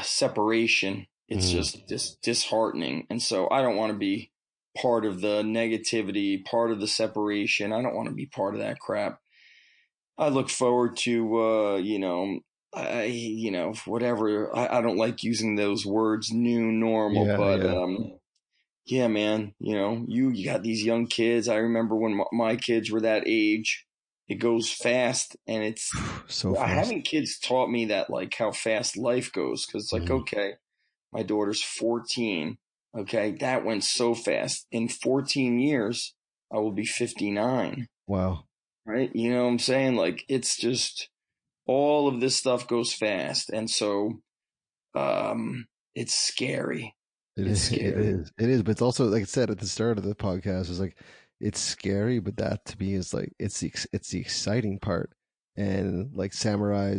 separation. It's just disheartening. And so I don't want to be part of the negativity, part of the separation. I don't want to be part of that crap. I look forward to, whatever. I don't like using those words, new normal, but yeah, man, you got these young kids. I remember when my kids were that age. It goes fast, and it's so fast. Having kids taught me that, like, how fast life goes. Because it's like, okay, my daughter's 14. Okay, that went so fast. In 14 years, I will be 59. Wow. Right? You know what I'm saying? Like, it's just all of this stuff goes fast, and so it's scary. It's scary. It is, but it's also, like I said at the start of the podcast, it's like, it's scary, but that to me is like, it's the exciting part. And like samurai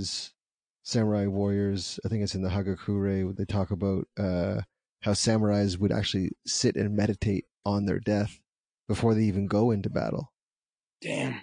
warriors, I think it's in the Hagakure, they talk about how samurais would actually sit and meditate on their death before they even go into battle. Damn.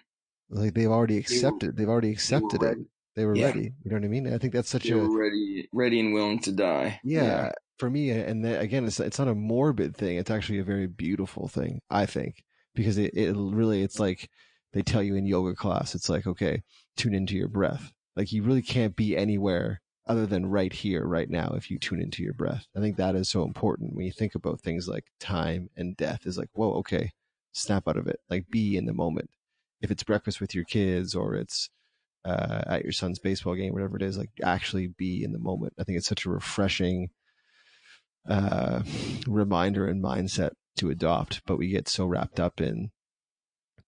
Like they've already accepted it. They were ready. You know what I mean? I think that's such a ready and willing to die. Yeah. For me, and then, again, it's not a morbid thing. It's actually a very beautiful thing, I think, because it really, it's like they tell you in yoga class, it's like, okay, tune into your breath. Like you really can't be anywhere other than right here, right now, if you tune into your breath. I think that is so important when you think about things like time and death, is like, whoa, okay, snap out of it. Like be in the moment. If it's breakfast with your kids or it's at your son's baseball game, whatever it is, like actually be in the moment. I think it's such a refreshing reminder and mindset to adopt, but we get so wrapped up in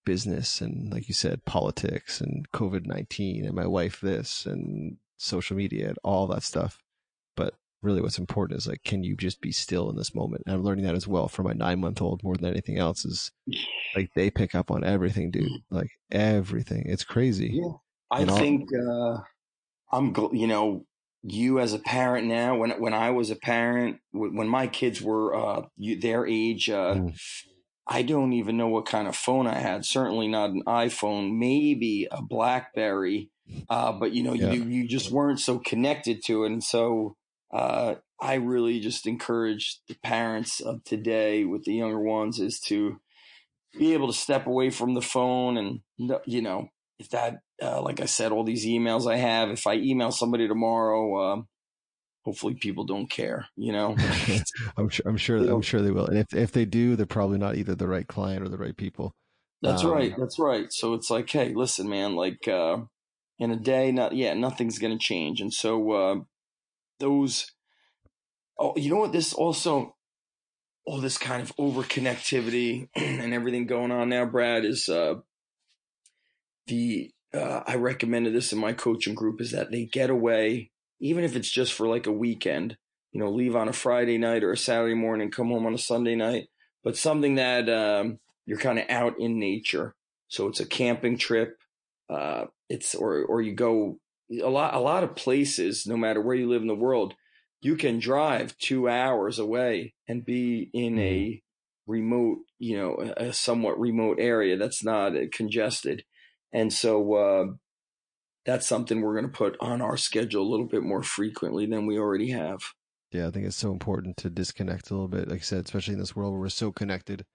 business and, like you said, politics and COVID-19 and my wife this and social media and all that stuff. But really what's important is like, can you just be still in this moment? And I'm learning that as well for my 9-month-old more than anything else, is like they pick up on everything, dude. Like everything. It's crazy. Yeah. I think you as a parent now, when I was a parent, when my kids were their age, I don't even know what kind of phone I had. Certainly not an iPhone, maybe a BlackBerry. But you just weren't so connected to it. And so I really just encourage the parents of today with the younger ones is to be able to step away from the phone. And, if that, like I said, all these emails I have, if I email somebody tomorrow, hopefully people don't care, I'm sure they will. And if they do, they're probably not either the right client or the right people. That's right. That's right. So it's like, hey, listen, man, like, in a day, nothing's going to change. And so, you know what, this also, all this kind of over connectivity and everything going on now, Brad, is, I recommended this in my coaching group, is that they get away, even if it's just for like a weekend, leave on a Friday night or a Saturday morning, come home on a Sunday night, but something that you're kind of out in nature. So it's a camping trip. Or you go a lot of places, no matter where you live in the world, you can drive 2 hours away and be in a remote, a somewhat remote area that's not congested. And so that's something we're going to put on our schedule a little bit more frequently than we already have. Yeah, I think it's so important to disconnect a little bit. Like I said, especially in this world where we're so connected.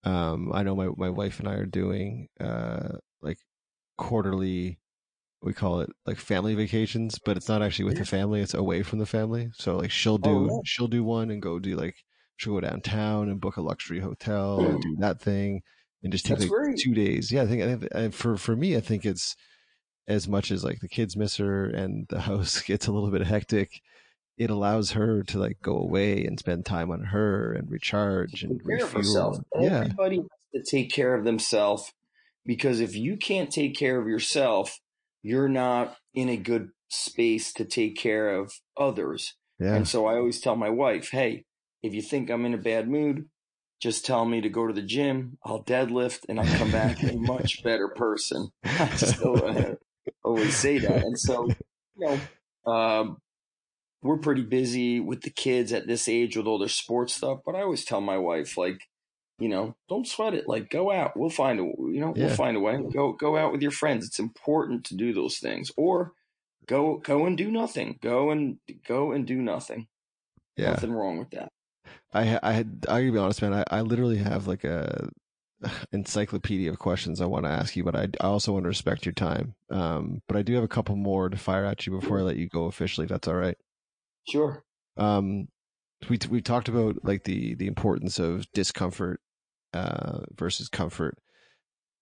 I know my wife and I are doing like quarterly, we call it like family vacations, but it's not actually with the family, it's away from the family. So like she'll do one and she'll go downtown and book a luxury hotel and do that thing and just take like 2 days. Yeah, I think for me, I think it's, as much as like the kids miss her and the house gets a little bit hectic, it allows her to like go away and spend time on her and recharge and refuel. Yeah. Everybody has to take care of themselves, because if you can't take care of yourself, you're not in a good space to take care of others. Yeah. And so I always tell my wife, hey, if you think I'm in a bad mood, just tell me to go to the gym. I'll deadlift and I'll come back a much better person. I just always say that. And so, we're pretty busy with the kids at this age with all their sports stuff. But I always tell my wife, like, don't sweat it. Like, go out. We'll Yeah. find a way. Go out with your friends. It's important to do those things. Or go and do nothing. Go and do nothing. Yeah. Nothing wrong with that. I gotta be honest, man. I literally have like a encyclopedia of questions I want to ask you, but I also want to respect your time. But I do have a couple more to fire at you before I let you go officially, if that's all right. Sure. Um, we talked about like the importance of discomfort versus comfort.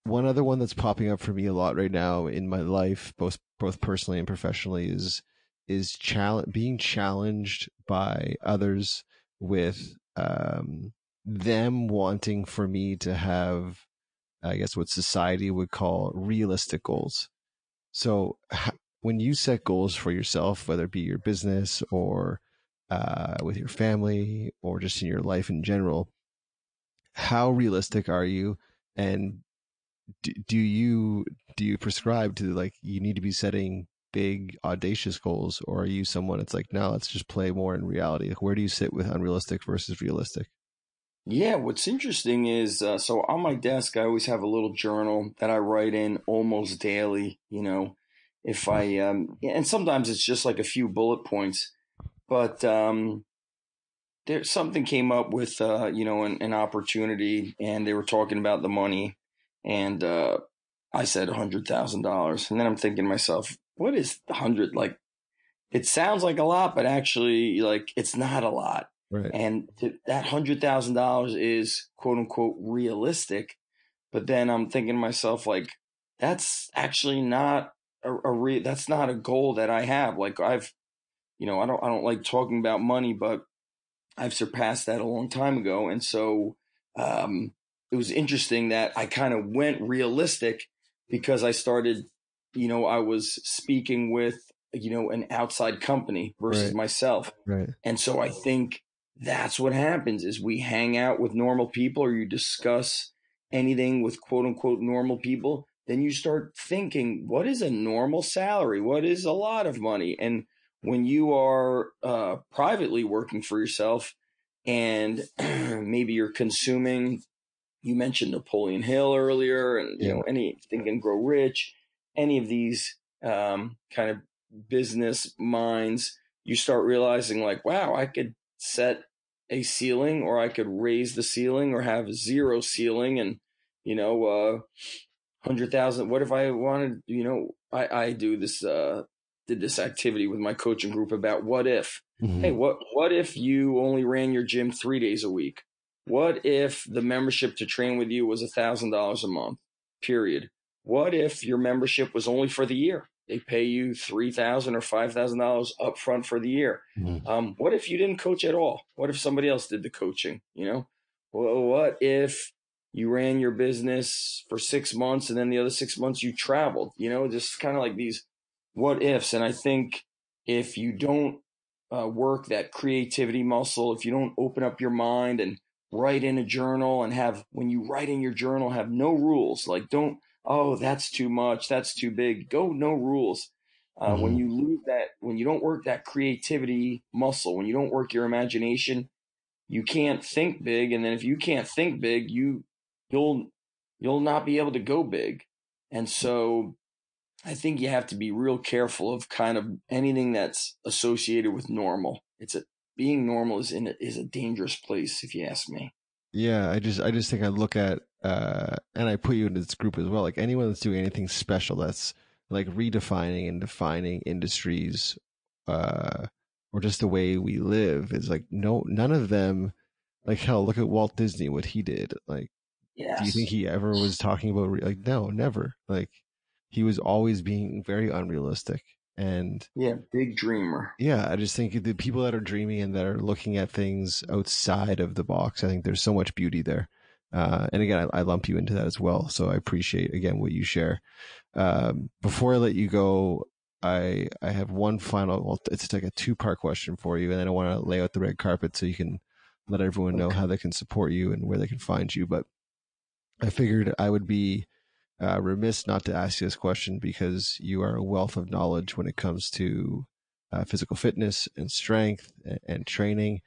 One other one that's popping up for me a lot right now in my life, both personally and professionally, is being challenged by others with them wanting for me to have, I guess, what society would call realistic goals. So when you set goals for yourself, whether it be your business or with your family or just in your life in general, how realistic are you? And do you prescribe to like you need to be setting big audacious goals, or are you someone that's like, no, let's just play more in reality? Like, where do you sit with unrealistic versus realistic? Yeah, what's interesting is so on my desk, I always have a little journal that I write in almost daily. If and sometimes it's just like a few bullet points, but there something came up with an opportunity, and they were talking about the money, and I said $100,000, and then I'm thinking to myself, what is 100 like? It sounds like a lot, but actually, like, it's not a lot. Right. And that $100,000 is quote unquote realistic. But then I'm thinking to myself, like, that's actually not that's not a goal that I have. Like, I don't like talking about money, but I've surpassed that a long time ago. And so it was interesting that I kind of went realistic because I was speaking with, an outside company versus Right. myself. Right. And so I think that's what happens is we hang out with normal people, or you discuss anything with quote unquote normal people. Then you start thinking, what is a normal salary? What is a lot of money? And when you are privately working for yourself, and maybe you're consuming, you mentioned Napoleon Hill earlier, and Yeah. any Think and Grow Rich, any of these kind of business minds, you start realizing, like, wow, I could set a ceiling, or I could raise the ceiling, or have zero ceiling, and 100,000. What if I wanted, I do this, did this activity with my coaching group about what if. Hey, Mm-hmm. what if you only ran your gym 3 days a week? What if the membership to train with you was $1,000 a month? Period. What if your membership was only for the year? They pay you $3,000 or $5,000 upfront for the year. Mm-hmm. What if you didn't coach at all? What if somebody else did the coaching? Well, what if you ran your business for 6 months, and then the other 6 months you traveled? Just kind of like these what ifs. And I think if you don't work that creativity muscle, if you don't open up your mind and write in a journal, and when you write in your journal, have no rules. Like, don't, oh, that's too much, that's too big. Go, no rules. When Mm-hmm. you lose that, when you don't work that creativity muscle, when you don't work your imagination, you can't think big. And then if you can't think big, you'll you'll not be able to go big. And so I think you have to be real careful of kind of anything that's associated with normal. Being normal is a dangerous place, if you ask me. Yeah, I just think I look at and I put you into this group as well. Like anyone that's doing anything special, that's like redefining and defining industries, uh, or just the way we live, is like none of them. Like hell, look at Walt Disney, what he did. Like, do you think Yes. he ever was talking about like no, never. Like he was always being very unrealistic. And Yeah, big dreamer. yeah, I just think the people that are dreaming and that are looking at things outside of the box, I think there's so much beauty there. And again, I lump you into that as well. So I appreciate again what you share. Before I let you go, I have one final. Well, it's like a two-part question for you, and then I want to lay out the red carpet so you can let everyone know Okay. how they can support you and where they can find you. But I figured I would be remiss not to ask you this question because you are a wealth of knowledge when it comes to physical fitness and strength and training.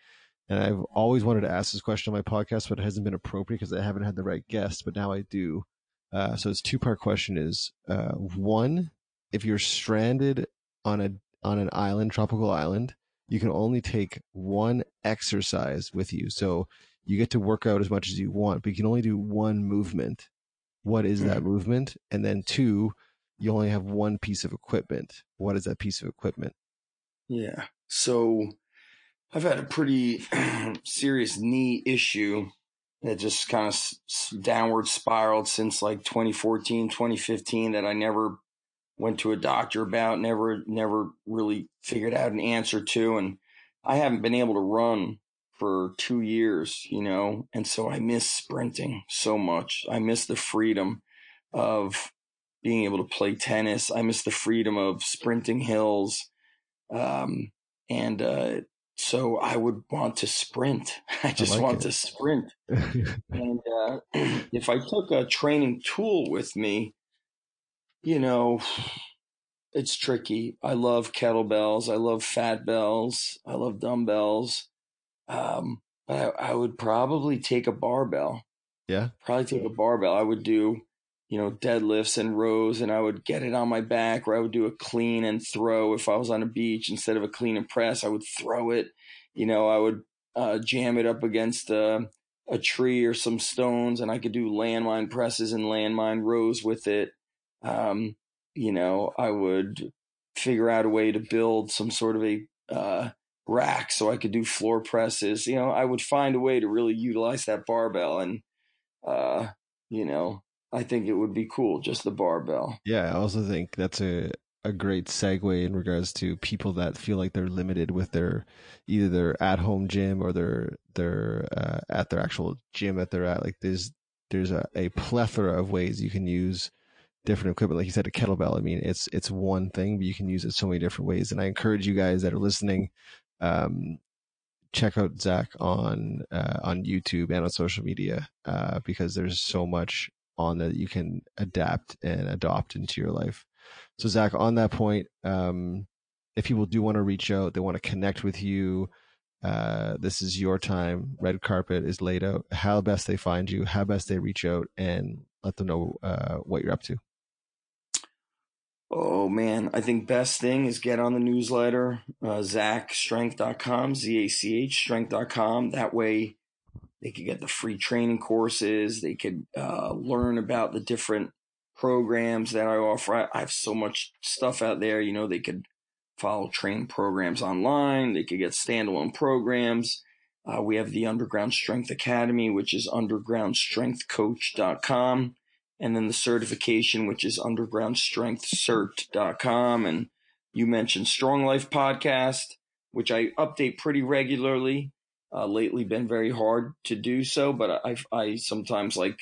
And I've always wanted to ask this question on my podcast, but it hasn't been appropriate because I haven't had the right guest, but now I do. So it's two-part question is, one, if you're stranded on an island, tropical island, you can only take one exercise with you. So you get to work out as much as you want, but you can only do one movement. What is that movement? And then two, you only have one piece of equipment. What is that piece of equipment? Yeah. So I've had a pretty serious knee issue that just kind of downward spiraled since like 2014, 2015 that I never went to a doctor about, never really figured out an answer to. And I haven't been able to run for 2 years, and so I miss sprinting so much. I miss the freedom of being able to play tennis. I miss the freedom of sprinting hills. And so I would want to sprint. I just want to sprint. And if I took a training tool with me, it's tricky. I love kettlebells. I love fat bells. I love dumbbells. I would probably take a barbell. Yeah. Probably take a barbell. I would do, deadlifts and rows, and I would get it on my back, or I would do a clean and throw. If I was on a beach, instead of a clean and press, I would throw it. I would jam it up against a tree or some stones, and I could do landmine presses and landmine rows with it. I would figure out a way to build some sort of a rack so I could do floor presses. I would find a way to really utilize that barbell, and I think it would be cool, just the barbell. Yeah, I also think that's a great segue in regards to people that feel like they're limited with either their at home gym or their at their actual gym that they're at. Like there's a plethora of ways you can use different equipment. Like you said, a kettlebell. I mean, it's one thing, but you can use it so many different ways. And I encourage you guys that are listening, check out Zach on YouTube and on social media, because there's so much on that you can adapt and adopt into your life. So Zach, on that point, if people do want to reach out, they want to connect with you, this is your time. Red carpet is laid out. How best they find you, how best they reach out, and let them know what you're up to. Oh man, I think best thing is get on the newsletter, zachstrength.com, ZACH strength.com. That way they could get the free training courses. They could learn about the different programs that I offer. I have so much stuff out there. They could follow training programs online. They could get standalone programs. We have the Underground Strength Academy, which is undergroundstrengthcoach.com. And then the certification, which is undergroundstrengthcert.com. And you mentioned Strong Life Podcast, which I update pretty regularly. Lately been very hard to do so, but I sometimes for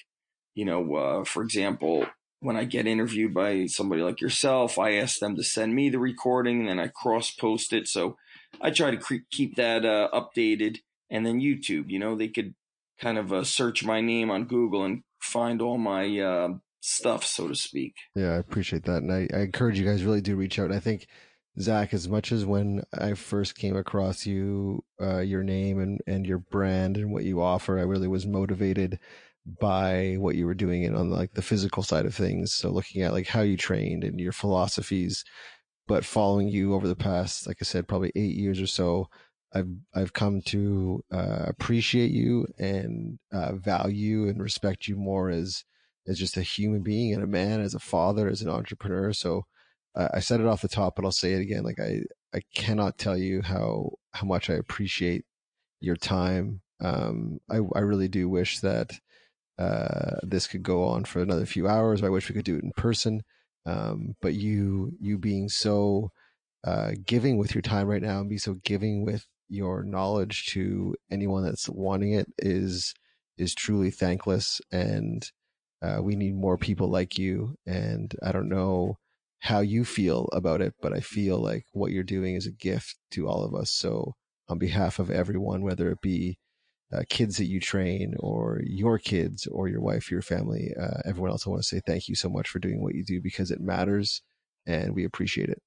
example, when I get interviewed by somebody like yourself, I ask them to send me the recording and then I cross post it. So I try to keep that updated. And then YouTube, they could kind of search my name on Google and find all my stuff, so to speak. Yeah, I appreciate that. And I encourage you guys really do reach out. And I think, Zach, as much as when I first came across you, your name and your brand and what you offer, I really was motivated by what you were doing on like the physical side of things. So looking at like how you trained and your philosophies, but following you over the past, like I said, probably 8 years or so, I've come to appreciate you and value and respect you more as just a human being and a man, as a father, as an entrepreneur. So I said it off the top, but I'll say it again. Like I cannot tell you how much I appreciate your time. I really do wish that this could go on for another few hours. I wish we could do it in person. But you being so giving with your time right now and be so giving with your knowledge to anyone that's wanting it is truly thankless. And we need more people like you. And I don't know how you feel about it, but I feel like what you're doing is a gift to all of us. So on behalf of everyone, whether it be kids that you train or your kids or your wife, your family, everyone else, I want to say thank you so much for doing what you do, because it matters and we appreciate it.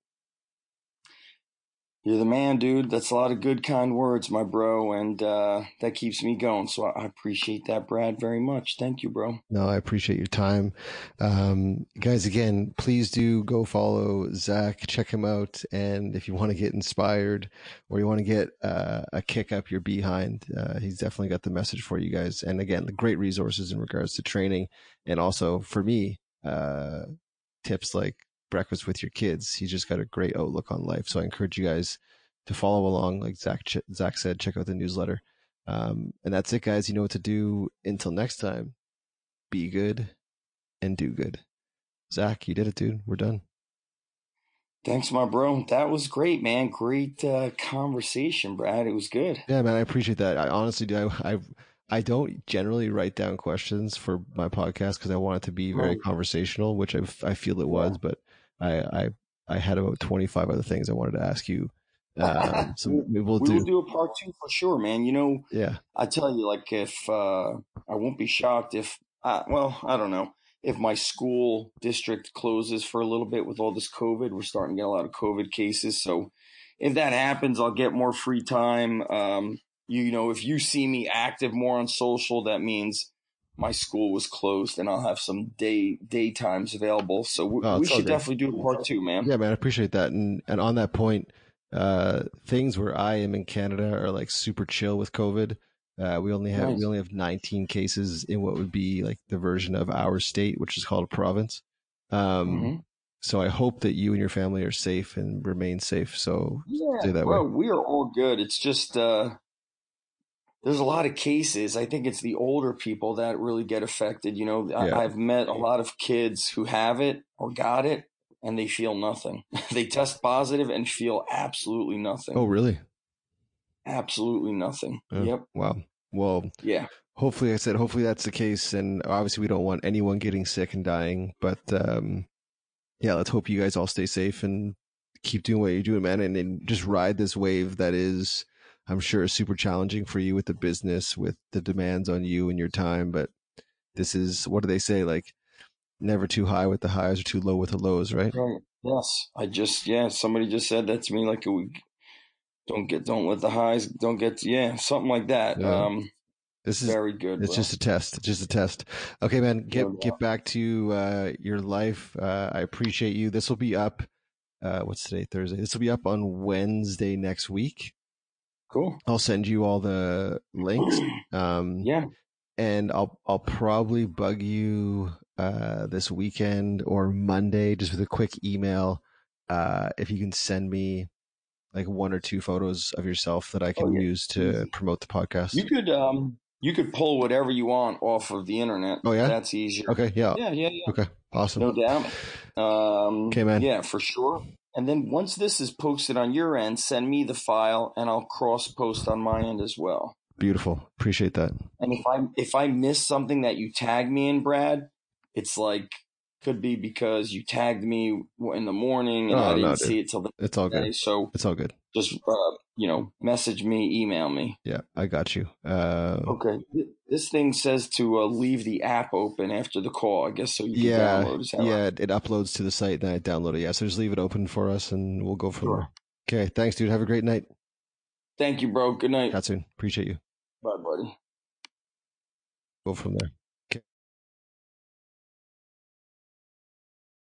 You're the man, dude. That's a lot of good, kind words, my bro, and that keeps me going. So I appreciate that, Brad, very much. Thank you, bro. No, I appreciate your time. Guys, again, please do go follow Zach, check him out. And if you want to get inspired or you want to get a kick up your behind, he's definitely got the message for you guys. And again, the great resources in regards to training. And also for me, tips like breakfast with your kids. He's just got a great outlook on life. So I encourage you guys to follow along. Like Zach said, check out the newsletter. And that's it, guys. You know what to do. Until next time, be good and do good. Zach, you did it, dude. We're done. Thanks, my bro. That was great, man. Great conversation, Brad. It was good. Yeah, man, I appreciate that. I honestly do. I don't generally write down questions for my podcast because I want it to be very conversational, which I feel it was, but I had about 25 other things I wanted to ask you. So we will do a part 2 for sure, man. You know, yeah. I tell you, like, if I won't be shocked if, well, I don't know, if my school district closes for a little bit with all this COVID. We're starting to get a lot of COVID cases. So if that happens, I'll get more free time. You know, if you see me active more on social, that means my school was closed and I'll have some day times available. So we should definitely do a part 2, man. Yeah, man, I appreciate that. And on that point, things where I am in Canada are like super chill with COVID. We only have 19 cases in what would be like the version of our state, which is called a province. So I hope that you and your family are safe and remain safe. So stay that way. We are all good. It's just there's a lot of cases. I think it's the older people that really get affected. You know, I've met a lot of kids who have it or got it and they feel nothing. They test positive and feel absolutely nothing. Oh, really? Absolutely nothing. Oh, yep. Wow. Well, yeah. Hopefully that's the case. And obviously we don't want anyone getting sick and dying, but, yeah, let's hope you guys all stay safe and keep doing what you're doing, man. And just ride this wave that is, I'm sure, super challenging for you with the business, with the demands on you and your time. But this is, what do they say? Like, never too high with the highs or too low with the lows, right? Right. Yes. Somebody just said that to me like a week. Don't let the highs, something like that. Yeah. This is very good. It's just a test. It's just a test. Okay, man, get back to your life. I appreciate you. This will be up. What's today? Thursday. This will be up on Wednesday next week. Cool. I'll send you all the links. Yeah. And I'll probably bug you this weekend or Monday just with a quick email. If you can send me like 1 or 2 photos of yourself that I can use to promote the podcast. You could pull whatever you want off of the internet. Oh yeah, that's easier. Okay, yeah. Okay, awesome. No doubt. Okay, man. Yeah, for sure. And then once this is posted on your end, send me the file, and I'll cross post on my end as well. Beautiful. Appreciate that. And if I miss something that you tag me in, Brad, it's like could be because you tagged me in the morning and I didn't see it till the It's all day. good. So it's all good. Just message me, email me. Yeah, I got you. Okay. This thing says to leave the app open after the call, I guess, so you can download it. Yeah, it uploads to the site, then I download it. Yeah, so just leave it open for us, and we'll go from there. Okay, thanks, dude. Have a great night. Thank you, bro. Good night. Chat soon. Appreciate you. Bye, buddy. Go from there.